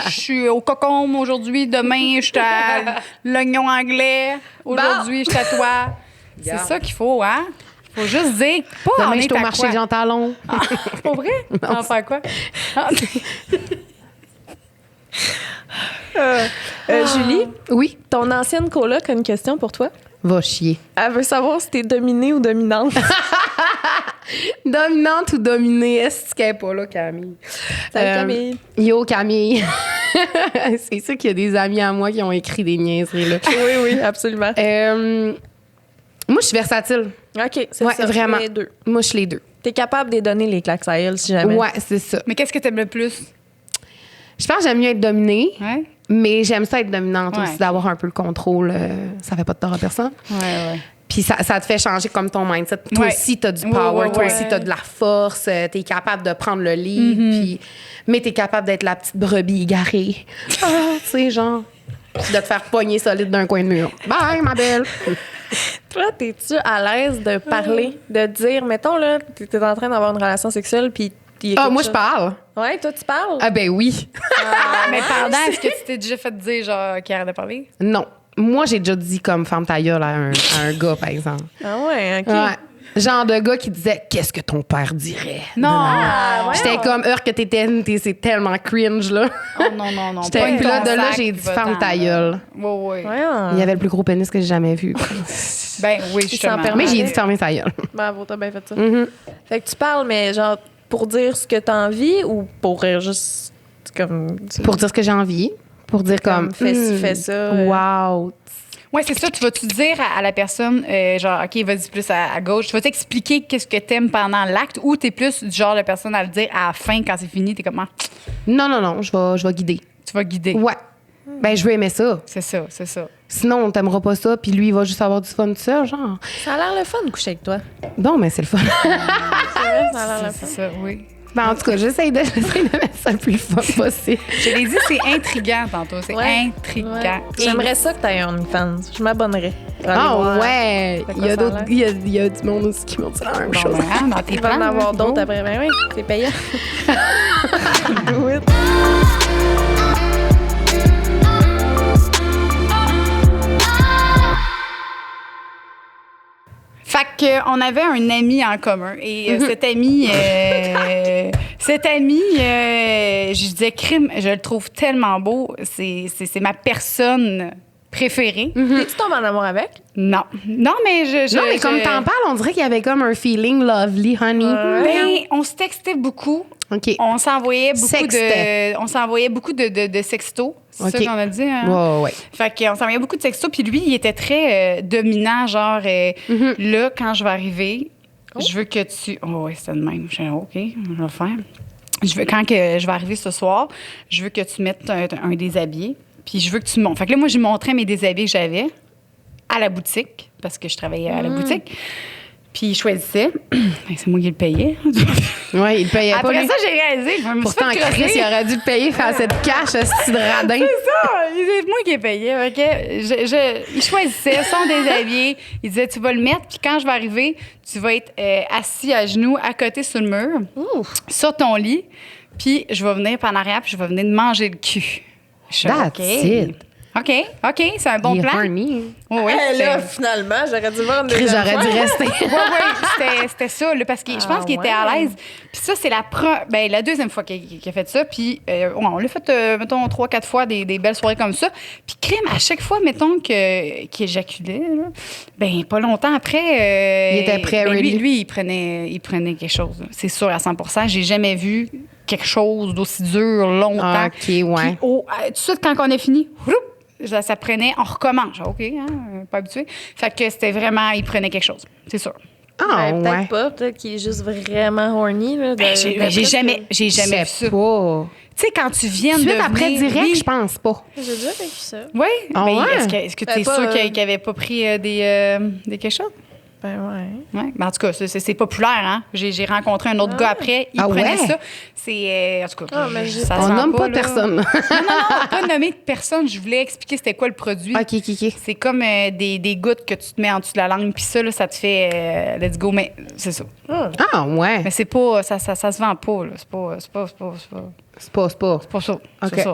Je suis au cocombe aujourd'hui. Demain, je suis à l'oignon anglais. Aujourd'hui, je suis à toi. C'est ça qu'il faut, hein? Faut juste dire, pas Demain, on je suis est au à marché quoi. Jean Talon. Pas vrai? On faire quoi? Ah. Julie, Oui. ton ancienne coloc a une question pour toi. Va chier. Elle veut savoir si t'es dominée ou dominante. Dominante ou dominée? Est-ce qu'elle n'est pas là, Camille? Salut Camille. Yo, Camille. C'est sûr qu'il y a des amis à moi qui ont écrit des niaiseries, là. Oui, absolument. Moi, je suis versatile. OK, c'est Ouais, ça. vraiment. Les deux. Moi, je suis les deux. T'es capable de les donner les claques à elle si jamais. Ouais, c'est ça. Mais qu'est-ce que t'aimes le plus? Je pense que j'aime mieux être dominée, Ouais? mais j'aime ça être dominante Ouais. aussi, d'avoir un peu le contrôle. Ça fait pas de tort à personne. Ouais. Puis ça te fait changer comme ton mindset. Toi Ouais. aussi, t'as du Ouais, power. ouais, Toi ouais. aussi, t'as de la force. T'es capable de prendre le lead. Puis, mais t'es capable d'être la petite brebis égarée. Ah, tu sais, genre. Puis de te faire pogner solide d'un coin de mur. Bye, ma belle. Toi, t'es-tu à l'aise de parler, de dire, mettons, là, t'es en train d'avoir une relation sexuelle, puis... Ah, moi, je parle. Ouais, toi, tu parles? Ah, ben oui. Mais pendant, est-ce que tu t'es déjà fait dire, genre, qu'il arrête de parler? Non. Moi, j'ai déjà dit comme femme ta gueule à un gars, par exemple. Ah ouais, OK. Ouais. Genre de gars qui disait qu'est-ce que ton père dirait. Non! Ah, ouais. J'étais comme heure que c'est tellement cringe là. Oh, non. J'étais pas puis là ton de là sac j'ai qui dit va ferme dans ta le- gueule. Ouais. Voyons. Il y avait le plus gros pénis que j'ai jamais vu. Ben oui, justement. permet. Mais j'ai dit fermer ta gueule. Bravo, t'as bien fait ça. Mhm. Fait que tu parles, mais genre, pour dire ce que t'as envie ou pour juste comme... Pour dire ce que j'ai envie, pour dire comme fais ci, fais ça. Wow. Ouais, c'est ça. Tu vas-tu dire à la personne, genre, OK, vas-y plus à gauche. Tu vas t'expliquer qu'est-ce que t'aimes pendant l'acte ou t'es plus du genre de personne à le dire à la fin, quand c'est fini, t'es comme, ah, Non, je vais guider. tu vas guider. Ouais. Ben je veux aimer ça. C'est ça. Sinon on t'aimera pas ça puis lui il va juste avoir du fun tout seul genre. Ça a l'air le fun de coucher avec toi. Bon mais c'est le fun. C'est vrai, ça a l'air le C'est fun. ça, oui. Ben, en tout cas, j'essaie de mettre ça le plus fun possible. Je l'ai dit, c'est intriguant tantôt. C'est Ouais. intriguant. Ouais. J'aimerais ça que t'aies un OnlyFans. Je m'abonnerais. Ah ouais! C'est Il quoi y a ça a d'autres, il y a du monde aussi qui m'ont dit la même Bon, chose. ben, hein, dans tes Il va plans. en avoir là, d'autres go. après. Ben oui, c'est payant. Do it. Fait qu'on avait un ami en commun. Et cet ami, je disais, crime, je le trouve tellement beau. C'est ma personne préférée. T'es-tu tombé en amour avec? Non. Non, mais Non, mais comme t'en parles, on dirait qu'il y avait comme un feeling lovely, honey. Ben, on se textait beaucoup. OK. On s'envoyait beaucoup Sextait. de sextos. C'est OK. ça qu'on a dit, hein? Ouais. Fait qu'on s'envoyait beaucoup de sextos. Puis lui, il était très dominant, genre, là, quand je vais arriver, je veux que tu... Oh, ouais, c'est de même. Je dis, OK, je vais le faire. Quand que je vais arriver ce soir, je veux que tu mettes un déshabillé. Puis je veux que tu montes. Fait que là, moi, j'ai montré mes déshabillés que j'avais à la boutique, parce que je travaillais à la boutique. Puis il choisissait. C'est moi qui le payais. Ouais, il payait pas. Après lui. ça, j'ai réalisé. Je me suis Pourtant, fait Chris, crosser. il aurait dû le payer faire cette cache, ce style de radin. C'est ça! C'est moi qui ai payé. Fait que il choisissait son déshabillé. Il disait, tu vas le mettre, puis quand je vais arriver, tu vas être assis à genoux, à côté sur le mur, sur ton lit, puis je vais venir par en arrière, puis je vais venir te manger le cul. Je suis That's it. OK, c'est un bon Il est plan. horny. Oui, Là, finalement, j'aurais dû voir une Chris, deuxième j'aurais fois. dû rester. c'était ça, là, parce que je pense Ah, qu'il était à ouais. l'aise. Puis ça, c'est la deuxième fois qu'il a fait ça. Puis on l'a fait, mettons, 3-4 fois des belles soirées comme ça. Puis crime, à chaque fois, mettons, qu'il éjaculait, là, ben pas longtemps après... Il était prêt, ben, ready. lui, il prenait quelque chose. là. C'est sûr, à 100%. J'ai jamais vu quelque chose d'aussi dur longtemps. Ah, OK, ouais. Puis, tout de suite, quand on a fini, ça prenait, on recommence. OK, hein, pas habitué. Fait que c'était vraiment, il prenait quelque chose, c'est sûr. Ah, Ben, peut-être ouais. pas. Peut-être qu'il est juste vraiment horny. Là, J'ai jamais Je vu sais ça. pas. Tu sais, quand tu viens de Suite après devenir- direct, oui. je pense pas. J'ai déjà vécu ça. Oui? Ah Ben, ouais? Est-ce que tu Ben, es pas, sûr qu'il n'avait pas pris des quelque chose? Ben ouais. Ouais. Ben, en tout cas, c'est populaire, hein? J'ai rencontré un autre gars après, il prenait ouais? ça. C'est. En tout cas, mais ça se On vend nomme pas là. personne. Non, pas nommer de personne. Je voulais expliquer c'était quoi le produit. OK. C'est comme des gouttes que tu te mets en dessous de la langue, puis ça, là, ça te fait let's go. Mais c'est ça. Ah, ouais. Mais c'est pas. Ça se vend pas, là. C'est pas C'est pas. ça. OK. C'est ça.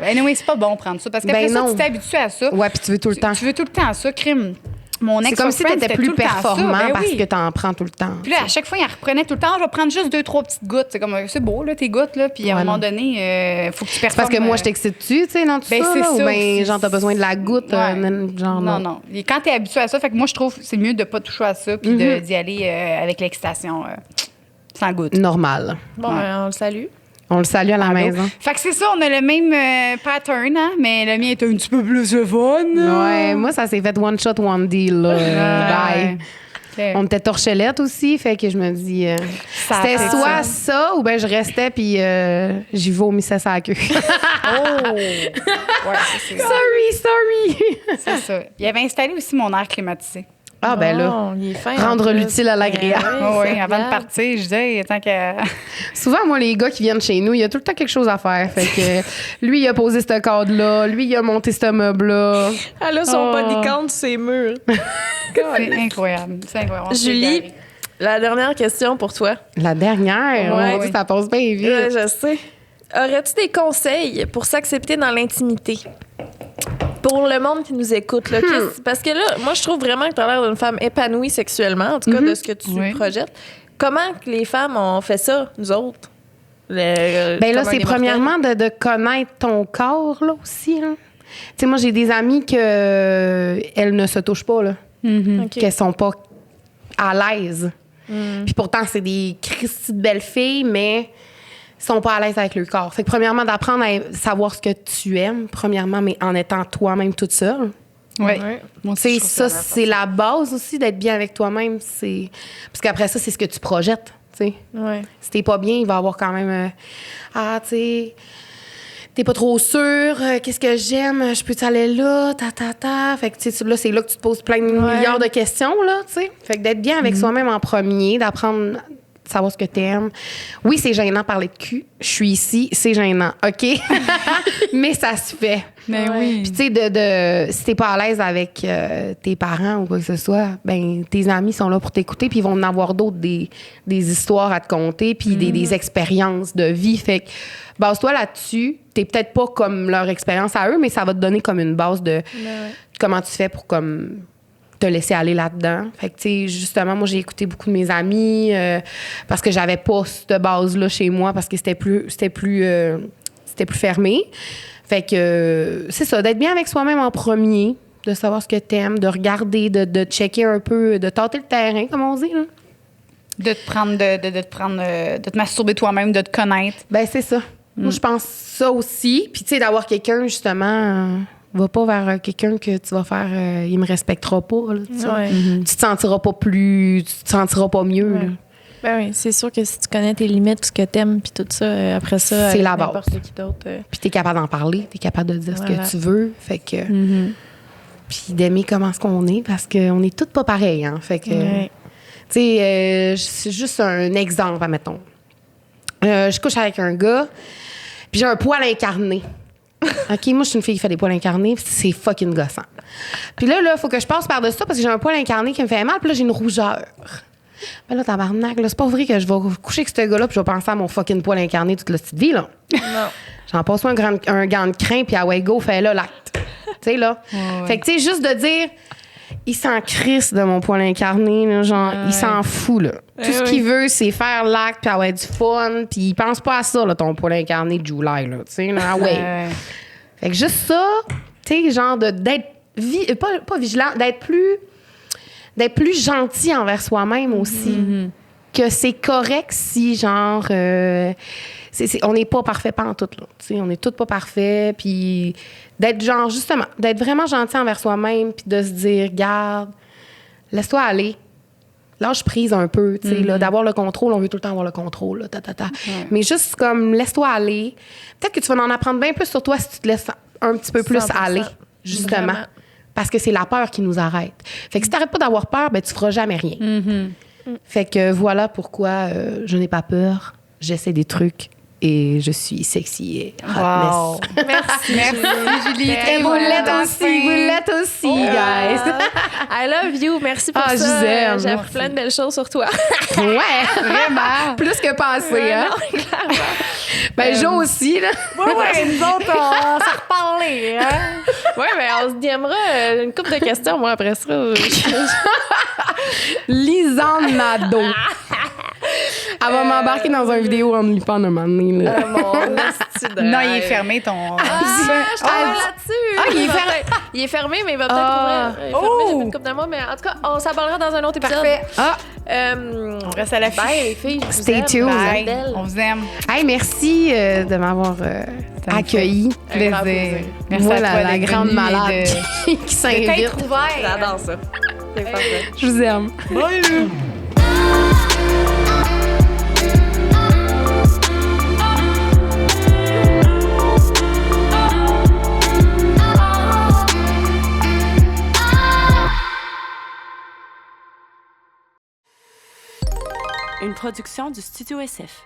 Anyway, c'est pas bon prendre ça. Parce qu'après Ben ça, non. tu t'es habitué à ça. Ouais, puis tu veux tout le temps. Tu veux tout le temps ça, crime. Mon C'est comme si tu étais plus performant parce que tu en prends tout le temps. Puis là, à chaque fois, il en reprenait tout le temps. Je vais prendre juste 2-3 petites gouttes. C'est comme, c'est beau, là, tes gouttes, là. Puis à un moment donné, faut que tu performes. Parce que moi, je t'excite dessus, tu sais, dans tout Ben, ça. c'est Là, ça. ou bien, genre, t'as besoin de la goutte. Ouais. Genre, Non. Et quand t'es habitué à ça, fait que moi, je trouve que c'est mieux de pas toucher à ça puis d'y aller avec l'excitation sans goutte. Normal. Bon, on le salue. On le salue à la maison. Fait que c'est ça, on a le même pattern, hein, mais le mien est un petit peu plus le fun. Ouais, moi, ça s'est fait one shot, one deal. Là. Bye. Okay. On était torchelettes aussi, fait que je me dis... c'était fait soit ça ou bien je restais puis j'y vomissais sa queue. Oh! Ouais, ça, c'est sorry! c'est ça. Il avait installé aussi mon air climatisé. Ah, ben là, Bon, il est fin, en rendre plus. l'utile à l'agréable. Oui, avant de partir, je disais, tant que. Souvent, moi, les gars qui viennent chez nous, il y a tout le temps quelque chose à faire. Fait que lui, il a posé ce cadre-là. Lui, il a monté ce meuble-là. Elle a son Oh. body count sur ses murs. C'est incroyable. C'est incroyable. On s'est Julie, égaré. la dernière question pour toi. La dernière, Ouais. on dit ça passe bien vite. Ouais, je sais. Aurais-tu des conseils pour s'accepter dans l'intimité? Pour le monde qui nous écoute, là, parce que là, moi, je trouve vraiment que tu as l'air d'une femme épanouie sexuellement, en tout cas de ce que tu Oui. projettes. Comment que les femmes ont fait ça, nous autres? Ben là, c'est premièrement de connaître ton corps, là, aussi. Hein. Tu sais, moi, j'ai des amies que elles ne se touchent pas, là. Qu'elles sont pas à l'aise. Puis pourtant, c'est des Christy de belles filles, mais sont pas à l'aise avec leur corps. Fait que premièrement, d'apprendre à savoir ce que tu aimes, premièrement, mais en étant toi-même toute seule. Oui. Ouais. Moi aussi, Tu sais, je trouve ça, vraiment c'est la base aussi, d'être bien avec toi-même. C'est... Parce qu'après ça, c'est ce que tu projettes, tu sais. Ouais. Si t'es pas bien, il va y avoir quand même... tu sais... T'es pas trop sûr, qu'est-ce que j'aime, je peux-tu aller là, ta. Fait que, tu sais, là, c'est là que tu te poses plein de milliards de questions, là, tu sais. Fait que d'être bien avec soi-même en premier, d'apprendre à savoir ce que t'aimes. Oui, c'est gênant de parler de cul. Je suis ici, c'est gênant, OK? Mais ça se fait. Mais oui. Puis, tu sais, si t'es pas à l'aise avec tes parents ou quoi que ce soit, ben tes amis sont là pour t'écouter, puis ils vont en avoir d'autres, des histoires à te conter, puis des expériences de vie. Fait que base-toi là-dessus. T'es peut-être pas comme leur expérience à eux, mais ça va te donner comme une base de comment tu fais pour comme te laisser aller là-dedans. Fait que, tu sais, justement, moi, j'ai écouté beaucoup de mes amis parce que j'avais pas cette base-là chez moi parce que c'était plus fermé. Fait que c'est ça, d'être bien avec soi-même en premier, de savoir ce que t'aimes, de regarder, de checker un peu, de tâter le terrain, comme on dit. Là. De te prendre, de te masturber toi-même, de te connaître. Ben c'est ça. Moi, je pense ça aussi. Puis, tu sais, d'avoir quelqu'un, justement, va pas vers quelqu'un que tu vas faire, il me respectera pas. Là, tu sais. Ouais. Tu te sentiras pas plus, tu te sentiras pas mieux. Ouais. Là. Ben oui, c'est sûr que si tu connais tes limites, ce que t'aimes, puis tout ça, après ça, C'est avec la base. n'importe qui d'autre. Puis, t'es capable d'en parler, t'es capable de dire Voilà. ce que tu veux. Fait que. Puis, d'aimer comment est-ce qu'on est, parce qu'on est toutes pas pareilles. Hein. Fait que. Ouais. Tu sais, c'est juste un exemple, admettons. Je couche avec un gars, puis j'ai un poil incarné. OK, moi, je suis une fille qui fait des poils incarnés, puis c'est fucking gossant. Puis là, il faut que je passe par-dessus ça parce que j'ai un poil incarné qui me fait mal, puis là, j'ai une rougeur. Ben là, tabarnak, là, c'est pas vrai que je vais coucher avec ce gars-là, puis je vais penser à mon fucking poil incarné toute la petite vie, là. Non. J'en passe un gant de crin, puis ah ouais, go, fais là l'acte. Tu sais, là. Ouais. Fait que, tu sais, juste de dire, il s'en crisse de mon poil incarné, là, genre, il s'en fout, là. Tout ce qu'il veut, c'est faire l'acte, puis avoir du fun, puis il pense pas à ça, là, ton poil incarné de July, là. Tu sais, là, ah ouais. Fait que juste ça, tu sais, genre, d'être, pas vigilant, d'être plus gentil envers soi-même aussi. Que c'est correct si, genre, on n'est pas parfait pantoute, là. Tu sais, on est toutes pas parfaits. Puis d'être, genre, justement, d'être vraiment gentil envers soi-même, puis de se dire, regarde, laisse-toi aller. Lâche prise un peu, tu sais, là, d'avoir le contrôle. On veut tout le temps avoir le contrôle, là, Mais juste comme, laisse-toi aller. Peut-être que tu vas en apprendre bien plus sur toi si tu te laisses un petit peu plus 100%. aller, justement. Vraiment. Parce que c'est la peur qui nous arrête. Fait que si t'arrêtes pas d'avoir peur, ben tu feras jamais rien. Fait que voilà pourquoi je n'ai pas peur. J'essaie des trucs et je suis sexy et hotness. Merci. Merci, Julie. Et vous l'êtes aussi, guys. I love you. Merci pour Ah, ça. je vous aime. J'ai appris plein de belles choses sur toi. Ouais, Vraiment. plus que pensé, hein? Ben, Jo aussi, là. Ouais, nous autres, on s'est reparlé, hein? Ouais, mais on se DMera une couple de questions, moi, après ça. Lisanne Nadeau. Elle va m'embarquer dans une vidéo en OnlyFans un moment donné, là. Mon esti de Non, il est rêve. fermé, ton... Je travaille là-dessus. Ah, il est fermé. Il est fermé, mais il va peut-être ouvrir. Il est fermé depuis une couple de mois, mais en tout cas, on s'en parlera dans un autre épisode. Parfait. Ah, On reste à la Bye, les filles. Je vous Stay aime. tuned. Bye. Belle. On vous aime. hey, merci de m'avoir me accueilli. Un grand Plaisir. plaisir. Merci Moi, à toi la d'être grande venue malade et qui de s'invite. t'être ouvert. J'adore ça. C'est parfait. Je vous aime. Une production du Studio SF.